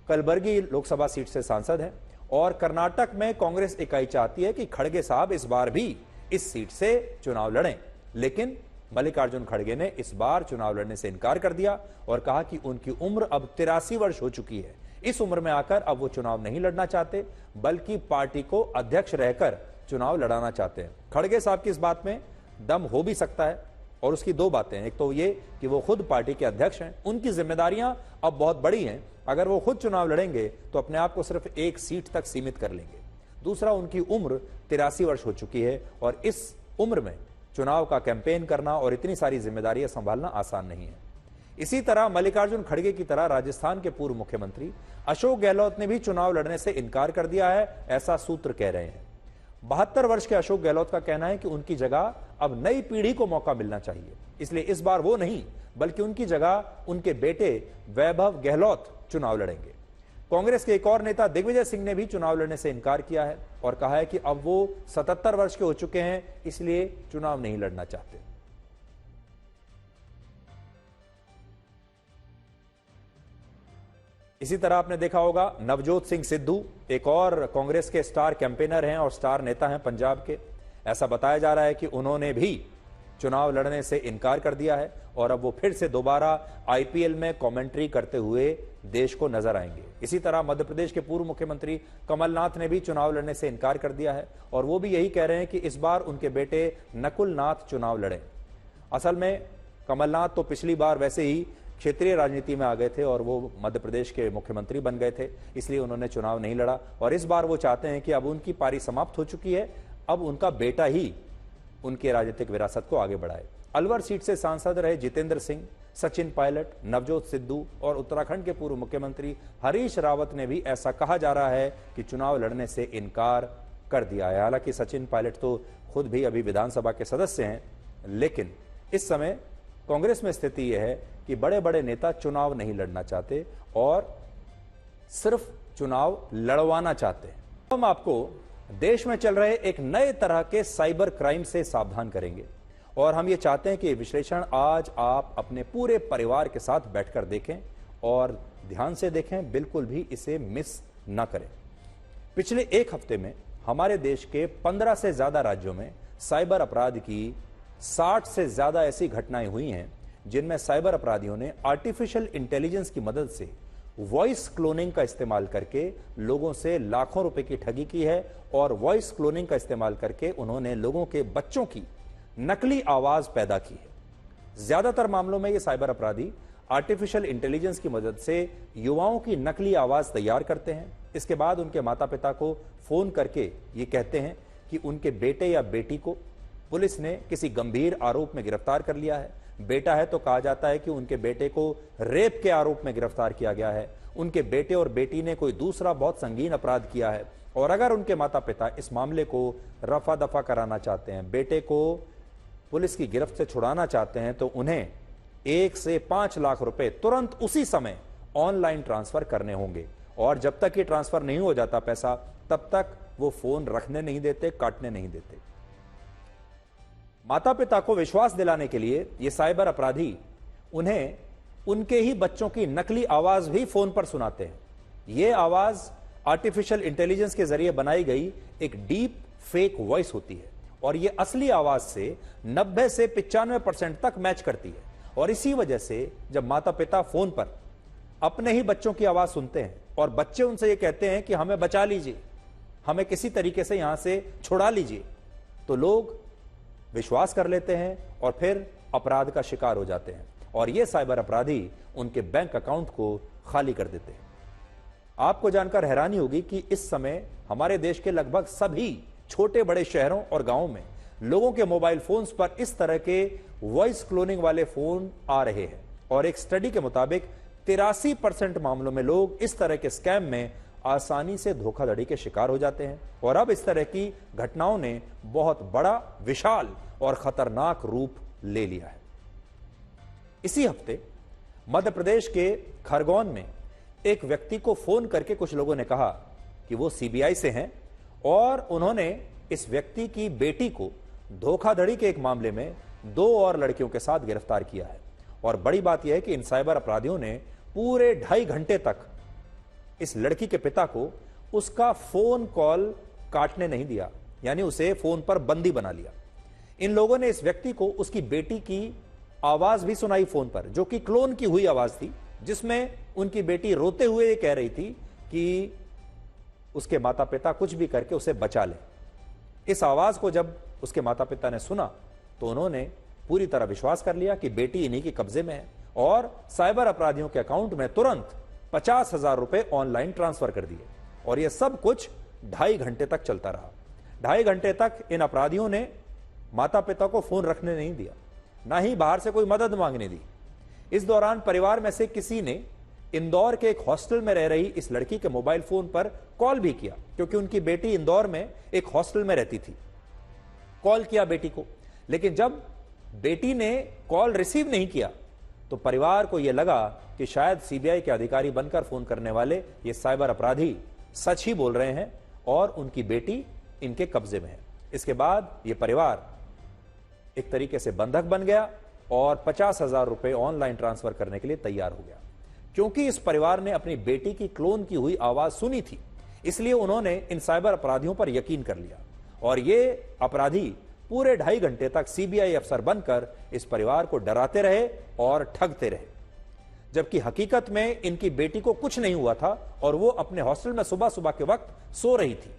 कलबुर्गी लोकसभा सीट से सांसद हैं और कर्नाटक में कांग्रेस इकाई चाहती है कि खड़गे साहब इस बार भी इस सीट से चुनाव लड़ें। लेकिन मल्लिकार्जुन खड़गे ने इस बार चुनाव लड़ने से इनकार कर दिया और कहा कि उनकी उम्र अब 83 वर्ष हो चुकी है। इस उम्र में आकर अब वो चुनाव नहीं लड़ना चाहते, बल्कि पार्टी को अध्यक्ष रहकर चुनाव लड़ाना चाहते हैं। खड़गे साहब की इस बात में दम हो भी सकता है, और उसकी दो बातें हैं। एक तो ये कि वो खुद पार्टी के अध्यक्ष हैं, उनकी जिम्मेदारियां अब बहुत बड़ी हैं। अगर वो खुद चुनाव लड़ेंगे तो अपने आप को सिर्फ एक सीट तक सीमित कर लेंगे। दूसरा, उनकी उम्र 83 वर्ष हो चुकी है और इस उम्र में चुनाव का कैंपेन करना और इतनी सारी जिम्मेदारियां संभालना आसान नहीं है। इसी तरह मल्लिकार्जुन खड़गे की तरह राजस्थान के पूर्व मुख्यमंत्री अशोक गहलोत ने भी चुनाव लड़ने से इनकार कर दिया है, ऐसा सूत्र कह रहे हैं। 72 वर्ष के अशोक गहलोत का कहना है कि उनकी जगह अब नई पीढ़ी को मौका मिलना चाहिए, इसलिए इस बार वो नहीं बल्कि उनकी जगह उनके बेटे वैभव गहलोत चुनाव लड़ेंगे। कांग्रेस के एक और नेता दिग्विजय सिंह ने भी चुनाव लड़ने से इनकार किया है और कहा है कि अब वो 77 वर्ष के हो चुके हैं, इसलिए चुनाव नहीं लड़ना चाहते। इसी तरह आपने देखा होगा नवजोत सिंह सिद्धू एक और कांग्रेस के स्टार कैंपेनर हैं और स्टार नेता हैं पंजाब के। ऐसा बताया जा रहा है कि उन्होंने भी चुनाव लड़ने से इनकार कर दिया है और अब वो फिर से दोबारा आईपीएल में कमेंट्री करते हुए देश को नजर आएंगे। इसी तरह मध्य प्रदेश के पूर्व मुख्यमंत्री कमलनाथ ने भी चुनाव लड़ने से इनकार कर दिया है और वो भी यही कह रहे हैं कि इस बार उनके बेटे नकुल नाथ चुनाव लड़ें। असल में कमलनाथ तो पिछली बार वैसे ही क्षेत्रीय राजनीति में आ गए थे और वो मध्य प्रदेश के मुख्यमंत्री बन गए थे, इसलिए उन्होंने चुनाव नहीं लड़ा। और इस बार वो चाहते हैं कि अब उनकी पारी समाप्त हो चुकी है, अब उनका बेटा ही उनकी राजनीतिक विरासत को आगे बढ़ाए। अलवर सीट से सांसद रहे जितेंद्र सिंह, सचिन पायलट, नवजोत सिद्धू और उत्तराखंड के पूर्व मुख्यमंत्री हरीश रावत ने भी ऐसा कहा जा रहा है कि चुनाव लड़ने से इनकार कर दिया है। हालांकि सचिन पायलट तो खुद भी अभी विधानसभा के सदस्य हैं, लेकिन इस समय कांग्रेस में स्थिति यह है कि बड़े बड़े नेता चुनाव नहीं लड़ना चाहते और सिर्फ चुनाव लड़वाना चाहते हैं। हम आपको देश में चल रहे एक नए तरह के साइबर क्राइम से सावधान करेंगे और हम ये चाहते हैं कि विश्लेषण आज आप अपने पूरे परिवार के साथ बैठकर देखें और ध्यान से देखें, बिल्कुल भी इसे मिस ना करें। पिछले एक हफ्ते में हमारे देश के 15 से ज्यादा राज्यों में साइबर अपराध की 60 से ज्यादा ऐसी घटनाएं हुई हैं जिनमें साइबर अपराधियों ने आर्टिफिशियल इंटेलिजेंस की मदद से वॉइस क्लोनिंग का इस्तेमाल करके लोगों से लाखों रुपए की ठगी की है और वॉइस क्लोनिंग का इस्तेमाल करके उन्होंने लोगों के बच्चों की नकली आवाज पैदा की है। ज्यादातर मामलों में ये साइबर अपराधी आर्टिफिशियल इंटेलिजेंस की मदद से युवाओं की नकली आवाज तैयार करते हैं। इसके बाद उनके माता पिता को फोन करके ये कहते हैं कि उनके बेटे या बेटी को पुलिस ने किसी गंभीर आरोप में गिरफ्तार कर लिया है। बेटा है तो कहा जाता है कि उनके बेटे को रेप के आरोप में गिरफ्तार किया गया है, उनके बेटे और बेटी ने कोई दूसरा बहुत संगीन अपराध किया है और अगर उनके माता पिता इस मामले को रफा दफा कराना चाहते हैं, बेटे को पुलिस की गिरफ्त से छुड़ाना चाहते हैं, तो उन्हें 1 से 5 लाख रुपए तुरंत उसी समय ऑनलाइन ट्रांसफर करने होंगे और जब तक ये ट्रांसफर नहीं हो जाता पैसा, तब तक वो फोन रखने नहीं देते, काटने नहीं देते। माता पिता को विश्वास दिलाने के लिए ये साइबर अपराधी उन्हें उनके ही बच्चों की नकली आवाज भी फोन पर सुनाते हैं। ये आवाज आर्टिफिशियल इंटेलिजेंस के जरिए बनाई गई एक डीप फेक वॉइस होती है और ये असली आवाज से 90 से 95% तक मैच करती है और इसी वजह से जब माता पिता फोन पर अपने ही बच्चों की आवाज सुनते हैं और बच्चे उनसे ये कहते हैं कि हमें बचा लीजिए, हमें किसी तरीके से यहां से छुड़ा लीजिए, तो लोग विश्वास कर लेते हैं और फिर अपराध का शिकार हो जाते हैं और ये साइबर अपराधी उनके बैंक अकाउंट को खाली कर देते हैं। आपको जानकर हैरानी होगी कि इस समय हमारे देश के लगभग सभी छोटे बड़े शहरों और गांवों में लोगों के मोबाइल फोन्स पर इस तरह के वॉइस क्लोनिंग वाले फोन आ रहे हैं और एक स्टडी के मुताबिक 83% मामलों में लोग इस तरह के स्कैम में आसानी से धोखाधड़ी के शिकार हो जाते हैं और अब इस तरह की घटनाओं ने बहुत बड़ा, विशाल और खतरनाक रूप ले लिया है। इसी हफ्ते मध्य प्रदेश के खरगोन में एक व्यक्ति को फोन करके कुछ लोगों ने कहा कि वो सीबीआई से हैं और उन्होंने इस व्यक्ति की बेटी को धोखाधड़ी के एक मामले में 2 और लड़कियों के साथ गिरफ्तार किया है और बड़ी बात यह है कि इन साइबर अपराधियों ने पूरे 2.5 घंटे तक इस लड़की के पिता को उसका फोन कॉल काटने नहीं दिया, यानी उसे फोन पर बंदी बना लिया। इन लोगों ने इस व्यक्ति को उसकी बेटी की आवाज भी सुनाई फोन पर, जो कि क्लोन की हुई आवाज थी, जिसमें उनकी बेटी रोते हुए ये कह रही थी कि उसके माता पिता कुछ भी करके उसे बचा ले। इस आवाज को जब उसके माता पिता ने सुना तो उन्होंने पूरी तरह विश्वास कर लिया कि बेटी इन्हीं के कब्जे में है और साइबर अपराधियों के अकाउंट में तुरंत 50,000 रुपए ऑनलाइन ट्रांसफर कर दिए। और यह सब कुछ 2.5 घंटे तक चलता रहा। 2.5 घंटे तक इन अपराधियों ने माता पिता को फोन रखने नहीं दिया, ना ही बाहर से कोई मदद मांगने दी। इस दौरान परिवार में से किसी ने इंदौर के एक हॉस्टल में रह रही इस लड़की के मोबाइल फोन पर कॉल भी किया, क्योंकि उनकी बेटी इंदौर में एक हॉस्टल में रहती थी। कॉल किया बेटी को, लेकिन जब बेटी ने कॉल रिसीव नहीं किया तो परिवार को यह लगा कि शायद सीबीआई के अधिकारी बनकर फोन करने वाले ये साइबर अपराधी सच ही बोल रहे हैं और उनकी बेटी इनके कब्जे में है। इसके बाद यह परिवार एक तरीके से बंधक बन गया और 50,000 रुपए ऑनलाइन ट्रांसफर करने के लिए तैयार हो गया। क्योंकि इस परिवार ने अपनी बेटी की क्लोन की हुई आवाज सुनी थी, इसलिए उन्होंने इन साइबर अपराधियों पर यकीन कर लिया और ये अपराधी पूरे 2.5 घंटे तक सीबीआई अफसर बनकर इस परिवार को डराते रहे और ठगते रहे, जबकि हकीकत में इनकी बेटी को कुछ नहीं हुआ था और वो अपने हॉस्टल में सुबह सुबह के वक्त सो रही थी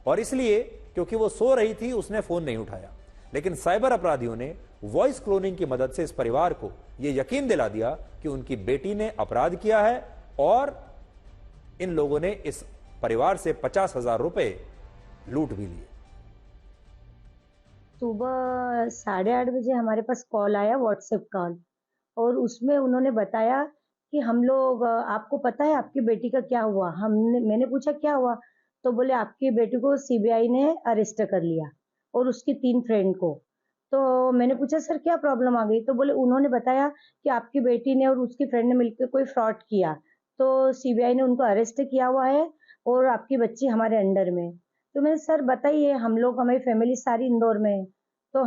और इसलिए क्योंकि वो सो रही थी उसने फोन नहीं उठाया। लेकिन साइबर अपराधियों ने वॉइस क्लोनिंग की मदद से इस परिवार को यह यकीन दिला दिया कि उनकी बेटी ने अपराध किया है और इन लोगों ने इस परिवार से 50,000 रुपए लूट भी लिए। सुबह 8:30 बजे हमारे पास कॉल आया, व्हाट्सएप कॉल, और उसमें उन्होंने बताया कि हम लोग, आपको पता है आपकी बेटी का क्या हुआ? मैंने पूछा क्या हुआ? तो बोले आपकी बेटी को सीबीआई ने अरेस्ट कर लिया और उसकी 3 फ्रेंड को। तो मैंने पूछा सर क्या प्रॉब्लम आ गई? तो बोले उन्होंने बताया कि आपकी बेटी ने और उसकी फ्रेंड ने मिलकर कोई फ्रॉड किया, तो सीबीआई ने उनको अरेस्ट किया हुआ है और आपकी बच्ची हमारे अंडर में। तो मैंने सर बताइए, हम लोग, हमारी फैमिली सारी इंदौर में है, तो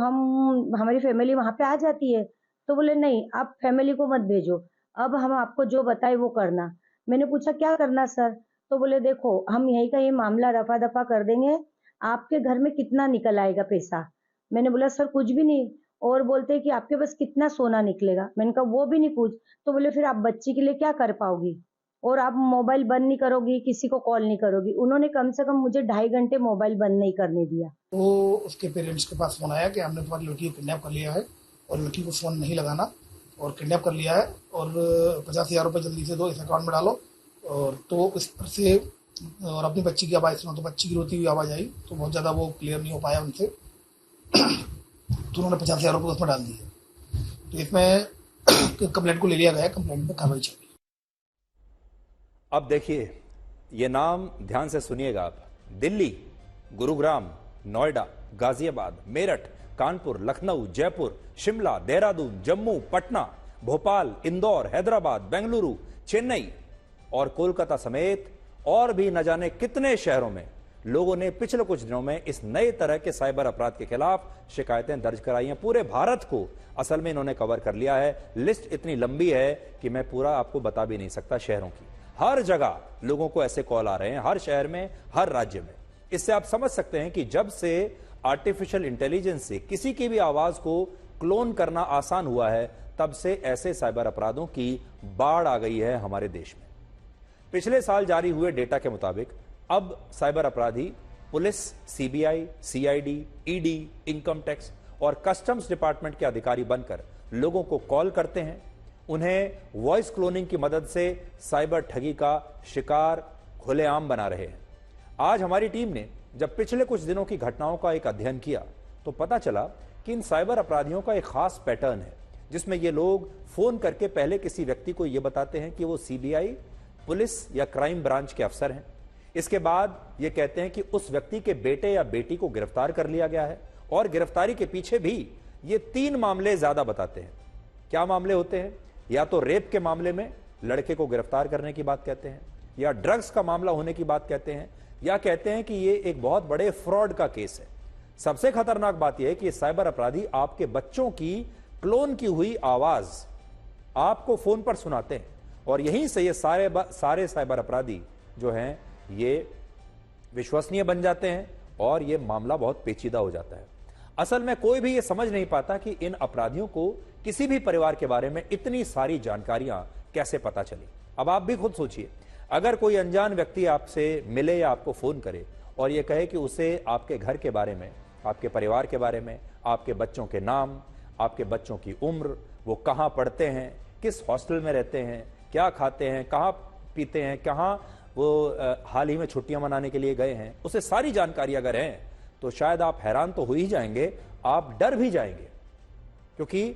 हमारी फैमिली वहां पे आ जाती है। तो बोले नहीं, आप फैमिली को मत भेजो, अब हम आपको जो बताए वो करना। मैंने पूछा क्या करना सर? तो बोले देखो, हम यही का ये मामला रफा दफा कर देंगे, आपके घर में कितना निकल आएगा पैसा? मैंने बोला सर कुछ भी नहीं। और बोलते कि आपके पास कितना सोना निकलेगा? मैंने कहा वो भी नहीं पूछ। तो बोले फिर आप बच्ची के लिए क्या कर पाओगी और आप मोबाइल बंद नहीं करोगी, किसी को कॉल नहीं करोगी? उन्होंने कम से कम मुझे 2.5 घंटे मोबाइल बंद नहीं करने दिया। तो उसके पेरेंट्स के पास फोन आया कि हमने तुम्हारी लड़की को किडनैप कर लिया है और लड़की को फोन नहीं लगाना और किडनैप कर लिया है और 50,000 रुपये जल्दी से दो, इस अकाउंट में डालो। और तो इस पर से और अपनी बच्ची की आवाज़ सुना, तो बच्ची की रोती हुई आवाज़ आई, तो बहुत ज़्यादा वो क्लियर नहीं हो पाया उनसे, तो उन्होंने 50,000 रुपये उसमें डाल दिए। तो इसमें कंप्लेंट को ले लिया गया, कंप्लेंट में कार्रवाई चल रही। अब देखिए, ये नाम ध्यान से सुनिएगा आप। दिल्ली, गुरुग्राम, नोएडा, गाजियाबाद, मेरठ, कानपुर, लखनऊ, जयपुर, शिमला, देहरादून, जम्मू, पटना, भोपाल, इंदौर, हैदराबाद, बेंगलुरु, चेन्नई और कोलकाता समेत और भी न जाने कितने शहरों में लोगों ने पिछले कुछ दिनों में इस नए तरह के साइबर अपराध के खिलाफ शिकायतें दर्ज कराई हैं। पूरे भारत को असल में इन्होंने कवर कर लिया है। लिस्ट इतनी लंबी है कि मैं पूरा आपको बता भी नहीं सकता शहरों की। हर जगह लोगों को ऐसे कॉल आ रहे हैं, हर शहर में, हर राज्य में। इससे आप समझ सकते हैं कि जब से आर्टिफिशियल इंटेलिजेंस से किसी की भी आवाज को क्लोन करना आसान हुआ है, तब से ऐसे साइबर अपराधों की बाढ़ आ गई है हमारे देश में। पिछले साल जारी हुए डेटा के मुताबिक अब साइबर अपराधी police, CBI, CID, ED, income tax और कस्टम्स डिपार्टमेंट के अधिकारी बनकर लोगों को कॉल करते हैं, उन्हें वॉइस क्लोनिंग की मदद से साइबर ठगी का शिकार खुलेआम बना रहे हैं। आज हमारी टीम ने जब पिछले कुछ दिनों की घटनाओं का एक अध्ययन किया तो पता चला कि इन साइबर अपराधियों का एक खास पैटर्न है, जिसमें ये लोग फोन करके पहले किसी व्यक्ति को यह बताते हैं कि वो सीबीआई, पुलिस या क्राइम ब्रांच के अफसर हैं। इसके बाद ये कहते हैं कि उस व्यक्ति के बेटे या बेटी को गिरफ्तार कर लिया गया है और गिरफ्तारी के पीछे भी ये 3 मामले ज्यादा बताते हैं। क्या मामले होते हैं? या तो रेप के मामले में लड़के को गिरफ्तार करने की बात कहते हैं, या ड्रग्स का मामला होने की बात कहते हैं, या कहते हैं कि ये एक बहुत बड़े फ्रॉड का केस है। सबसे खतरनाक बात यह है कि ये साइबर अपराधी आपके बच्चों की क्लोन की हुई आवाज आपको फोन पर सुनाते हैं और यहीं से ये सारे साइबर अपराधी जो हैं ये विश्वसनीय बन जाते हैं और ये मामला बहुत पेचीदा हो जाता है। असल में कोई भी ये समझ नहीं पाता कि इन अपराधियों को किसी भी परिवार के बारे में इतनी सारी जानकारियां कैसे पता चली। अब आप भी खुद सोचिए, अगर कोई अनजान व्यक्ति आपसे मिले या आपको फोन करे और ये कहे कि उसे आपके घर के बारे में, आपके परिवार के बारे में, आपके बच्चों के नाम, आपके बच्चों की उम्र, वो कहां पढ़ते हैं, किस हॉस्टल में रहते हैं, क्या खाते हैं, कहां पीते हैं, कहां वो हाल ही में छुट्टियां मनाने के लिए गए हैं, उसे सारी जानकारी अगर है तो शायद आप हैरान तो हो ही जाएंगे, आप डर भी जाएंगे। क्योंकि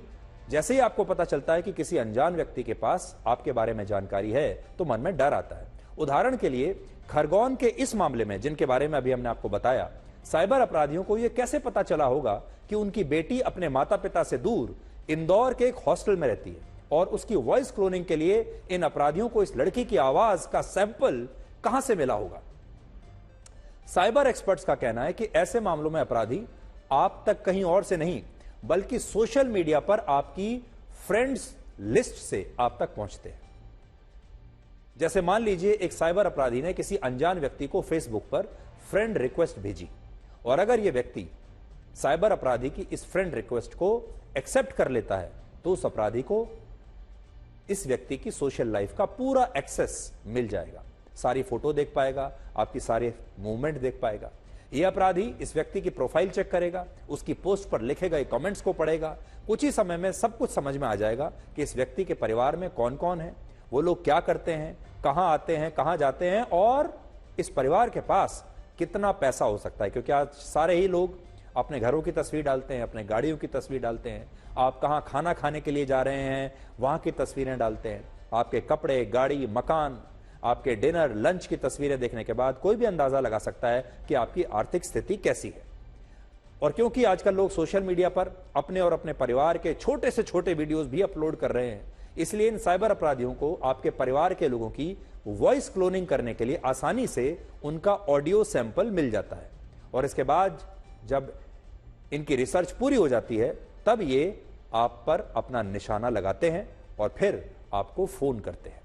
जैसे ही आपको पता चलता है कि किसी अनजान व्यक्ति के पास आपके बारे में जानकारी है तो मन में डर आता है। उदाहरण के लिए खरगोन के इस मामले में, जिनके बारे में अभी हमने आपको बताया, साइबर अपराधियों को यह कैसे पता चला होगा कि उनकी बेटी अपने माता पिता से दूर इंदौर के एक हॉस्टल में रहती है और उसकी वॉइस क्लोनिंग के लिए इन अपराधियों को इस लड़की की आवाज का सैंपल कहां से मिला होगा। साइबर एक्सपर्ट्स का कहना है कि ऐसे मामलों में अपराधी आप तक कहीं और से नहीं बल्कि सोशल मीडिया पर आपकी फ्रेंड्स लिस्ट से आप तक पहुंचते हैं। जैसे मान लीजिए एक साइबर अपराधी ने किसी अनजान व्यक्ति को फेसबुक पर फ्रेंड रिक्वेस्ट भेजी और अगर यह व्यक्ति साइबर अपराधी की इस फ्रेंड रिक्वेस्ट को एक्सेप्ट कर लेता है तो उस अपराधी को इस व्यक्ति की सोशल लाइफ का पूरा एक्सेस मिल जाएगा, सारी फोटो देख पाएगा, आपकी सारे मूवमेंट देख पाएगा। यह अपराधी इस व्यक्ति की प्रोफाइल चेक करेगा, उसकी पोस्ट पर लिखे गए कमेंट्स को पढ़ेगा, कुछ ही समय में सब कुछ समझ में आ जाएगा कि इस व्यक्ति के परिवार में कौन कौन है, वो लोग क्या करते हैं, कहां आते हैं, कहां जाते हैं और इस परिवार के पास कितना पैसा हो सकता है। क्योंकि आज सारे ही लोग अपने घरों की तस्वीर डालते हैं, अपने गाड़ियों की तस्वीर डालते हैं, आप कहां खाना खाने के लिए जा रहे हैं वहां की तस्वीरें डालते हैं, आपके कपड़े, गाड़ी, मकान, आपके डिनर, लंच की तस्वीरें देखने के बाद कोई भी अंदाजा लगा सकता है कि आपकी आर्थिक स्थिति कैसी है। और क्योंकि आजकल लोग सोशल मीडिया पर अपने और अपने परिवार के छोटे से छोटे वीडियोस भी अपलोड कर रहे हैं, इसलिए इन साइबर अपराधियों को आपके परिवार के लोगों की वॉइस क्लोनिंग करने के लिए आसानी से उनका ऑडियो सैंपल मिल जाता है और इसके बाद जब इनकी रिसर्च पूरी हो जाती है तब ये आप पर अपना निशाना लगाते हैं और फिर आपको फोन करते हैं।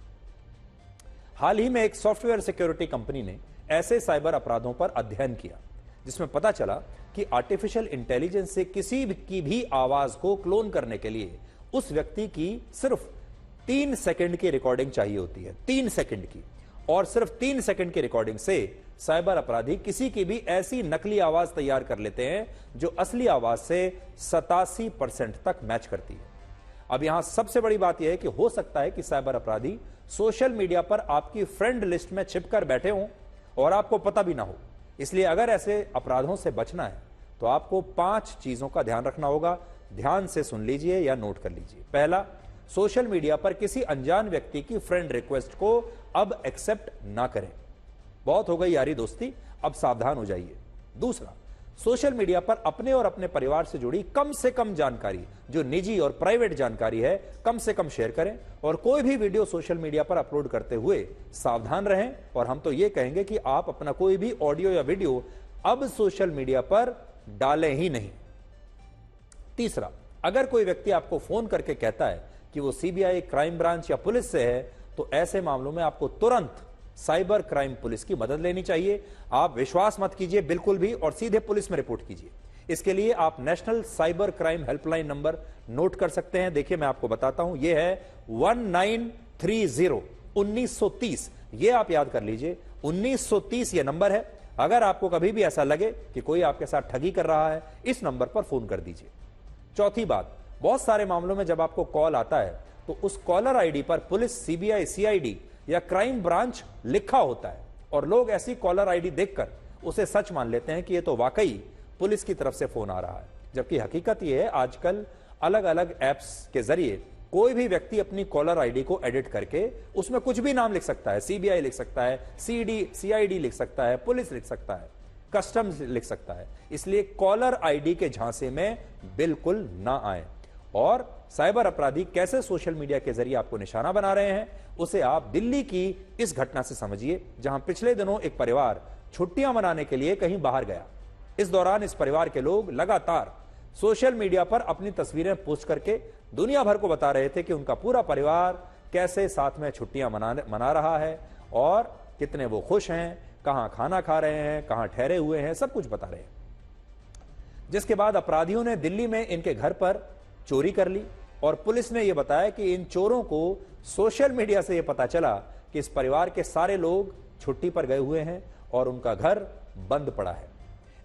हाल ही में एक सॉफ्टवेयर सिक्योरिटी कंपनी ने ऐसे साइबर अपराधों पर अध्ययन किया जिसमें पता चला कि आर्टिफिशियल इंटेलिजेंस से किसी की भी आवाज को क्लोन करने के लिए उस व्यक्ति की सिर्फ 3 सेकंड की रिकॉर्डिंग चाहिए होती है, 3 सेकंड की, और सिर्फ 3 सेकंड की रिकॉर्डिंग से साइबर अपराधी किसी की भी ऐसी नकली आवाज तैयार कर लेते हैं जो असली आवाज से 87% तक मैच करती है। अब यहां सबसे बड़ी बात यह है कि हो सकता है कि साइबर अपराधी सोशल मीडिया पर आपकी फ्रेंड लिस्ट में छिपकर बैठे हों और आपको पता भी ना हो। इसलिए अगर ऐसे अपराधों से बचना है तो आपको 5 चीजों का ध्यान रखना होगा। ध्यान से सुन लीजिए या नोट कर लीजिए। पहला, सोशल मीडिया पर किसी अनजान व्यक्ति की फ्रेंड रिक्वेस्ट को अब एक्सेप्ट ना करें। बहुत हो गई यारी दोस्ती, अब सावधान हो जाइए। दूसरा, सोशल मीडिया पर अपने और अपने परिवार से जुड़ी कम से कम जानकारी, जो निजी और प्राइवेट जानकारी है, कम से कम शेयर करें और कोई भी वीडियो सोशल मीडिया पर अपलोड करते हुए सावधान रहें। और हम तो यह कहेंगे कि आप अपना कोई भी ऑडियो या वीडियो अब सोशल मीडिया पर डालें ही नहीं। तीसरा, अगर कोई व्यक्ति आपको फोन करके कहता है कि वो सीबीआई, क्राइम ब्रांच या पुलिस से है तो ऐसे मामलों में आपको तुरंत साइबर क्राइम पुलिस की मदद लेनी चाहिए। आप विश्वास मत कीजिए बिल्कुल भी और सीधे पुलिस में रिपोर्ट कीजिए। इसके लिए आप national cyber crime helpline number note कर सकते हैं। देखिए मैं आपको बताता हूं, यह है 1930 ये आप याद कर लीजिए। 1930 ये नंबर है। अगर आपको कभी भी ऐसा लगे कि कोई आपके साथ ठगी कर रहा है, इस नंबर पर फोन कर दीजिए। चौथी बात, बहुत सारे मामलों में जब आपको कॉल आता है तो उस कॉलर आईडी पर पुलिस, सीबीआई, सीआईडी या क्राइम ब्रांच लिखा होता है और लोग ऐसी कॉलर आईडी देखकर उसे सच मान लेते हैं कि यह तो वाकई पुलिस की तरफ से फोन आ रहा है। जबकि हकीकत यह है, आजकल अलग अलग ऐप्स के जरिए कोई भी व्यक्ति अपनी कॉलर आईडी को एडिट करके उसमें कुछ भी नाम लिख सकता है। सीबीआई लिख सकता है, सीआईडी लिख सकता है, पुलिस लिख सकता है, कस्टम्स लिख सकता है। इसलिए कॉलर आईडी के झांसे में बिल्कुल ना आए। और साइबर अपराधी कैसे सोशल मीडिया के जरिए आपको निशाना बना रहे हैं उसे आप दिल्ली की इस घटना से समझिए, जहां पिछले दिनों एक परिवार छुट्टियां मनाने के लिए कहीं बाहर गया। इस दौरान इस परिवार के लोग लगातार सोशल मीडिया पर अपनी तस्वीरें पोस्ट करके दुनिया भर को बता रहे थे कि उनका पूरा परिवार कैसे साथ में छुट्टियां मना रहा है और कितने वो खुश हैं, कहां खाना खा रहे हैं, कहां ठहरे हुए हैं, सब कुछ बता रहे हैं। जिसके बाद अपराधियों ने दिल्ली में इनके घर पर चोरी कर ली और पुलिस ने यह बताया कि इन चोरों को सोशल मीडिया से यह पता चला कि इस परिवार के सारे लोग छुट्टी पर गए हुए हैं और उनका घर बंद पड़ा है।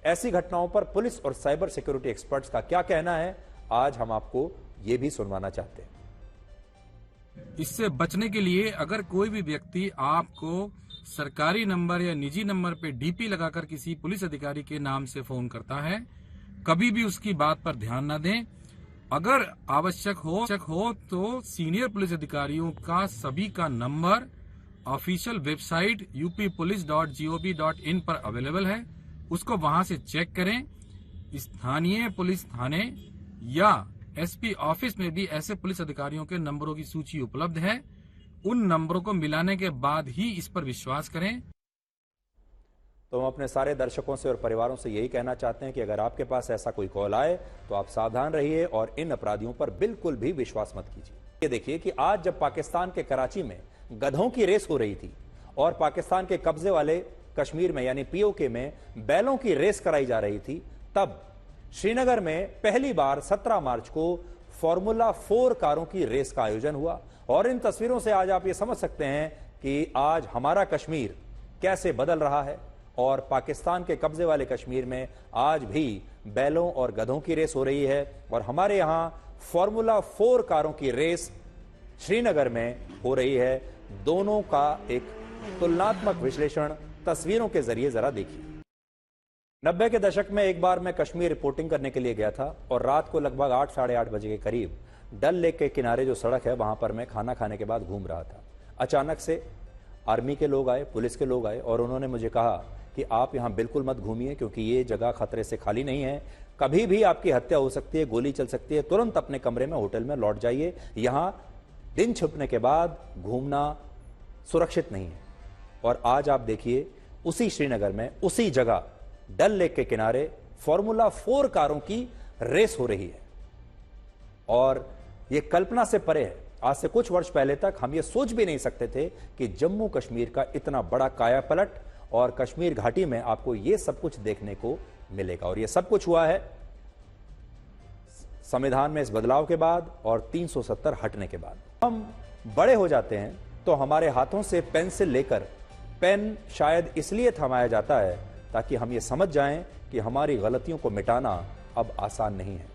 ऐसी घटनाओं पर पुलिस और साइबर सिक्योरिटी एक्सपर्ट्स का क्या कहना है, आज हम आपको यह भी सुनवाना चाहते हैं। इससे बचने के लिए अगर कोई भी व्यक्ति आपको सरकारी नंबर या निजी नंबर पे डीपी लगाकर किसी पुलिस अधिकारी के नाम से फोन करता है, कभी भी उसकी बात पर ध्यान न दें। अगर आवश्यक हो तो सीनियर पुलिस अधिकारियों का सभी का नंबर ऑफिशियल वेबसाइट uppolice.gov.in पर अवेलेबल है, उसको वहां से चेक करें। स्थानीय पुलिस थाने या एसपी ऑफिस में भी ऐसे पुलिस अधिकारियों के नंबरों की सूची उपलब्ध है। उन नंबरों को मिलाने के बाद ही इस पर विश्वास करें। तो हम अपने सारे दर्शकों से और परिवारों से यही कहना चाहते हैं कि अगर आपके पास ऐसा कोई कॉल आए तो आप सावधान रहिए और इन अपराधियों पर बिल्कुल भी विश्वास मत कीजिए। ये देखिए कि आज जब पाकिस्तान के कराची में गधों की रेस हो रही थी और पाकिस्तान के कब्जे वाले कश्मीर में यानी पीओके में बैलों की रेस कराई जा रही थी, तब श्रीनगर में पहली बार 17 मार्च को फॉर्मूला 4 कारों की रेस का आयोजन हुआ। और इन तस्वीरों से आज आप ये समझ सकते हैं कि आज हमारा कश्मीर कैसे बदल रहा है और पाकिस्तान के कब्जे वाले कश्मीर में आज भी बैलों और गधों की रेस हो रही है और हमारे यहां फॉर्मूला 4 कारों की रेस श्रीनगर में हो रही है। दोनों का एक तुलनात्मक विश्लेषण तस्वीरों के जरिए जरा देखिए। 90 के दशक में एक बार मैं कश्मीर रिपोर्टिंग करने के लिए गया था और रात को लगभग 8 साढ़े 8 बजे के करीब डल लेक के किनारे जो सड़क है वहां पर मैं खाना खाने के बाद घूम रहा था। अचानक से आर्मी के लोग आए, पुलिस के लोग आए और उन्होंने मुझे कहा कि आप यहां बिल्कुल मत घूमिए क्योंकि ये जगह खतरे से खाली नहीं है, कभी भी आपकी हत्या हो सकती है, गोली चल सकती है, तुरंत अपने कमरे में होटल में लौट जाइए, यहां दिन छिपने के बाद घूमना सुरक्षित नहीं है। और आज आप देखिए उसी श्रीनगर में उसी जगह डल लेक के किनारे फॉर्मूला 4 कारों की रेस हो रही है और यह कल्पना से परे है। आज से कुछ वर्ष पहले तक हम ये सोच भी नहीं सकते थे कि जम्मू कश्मीर का इतना बड़ा कायापलट और कश्मीर घाटी में आपको ये सब कुछ देखने को मिलेगा। और ये सब कुछ हुआ है संविधान में इस बदलाव के बाद और 370 हटने के बाद। हम बड़े हो जाते हैं तो हमारे हाथों से पेंसिल लेकर पेन शायद इसलिए थमाया जाता है ताकि हम ये समझ जाएं कि हमारी गलतियों को मिटाना अब आसान नहीं है।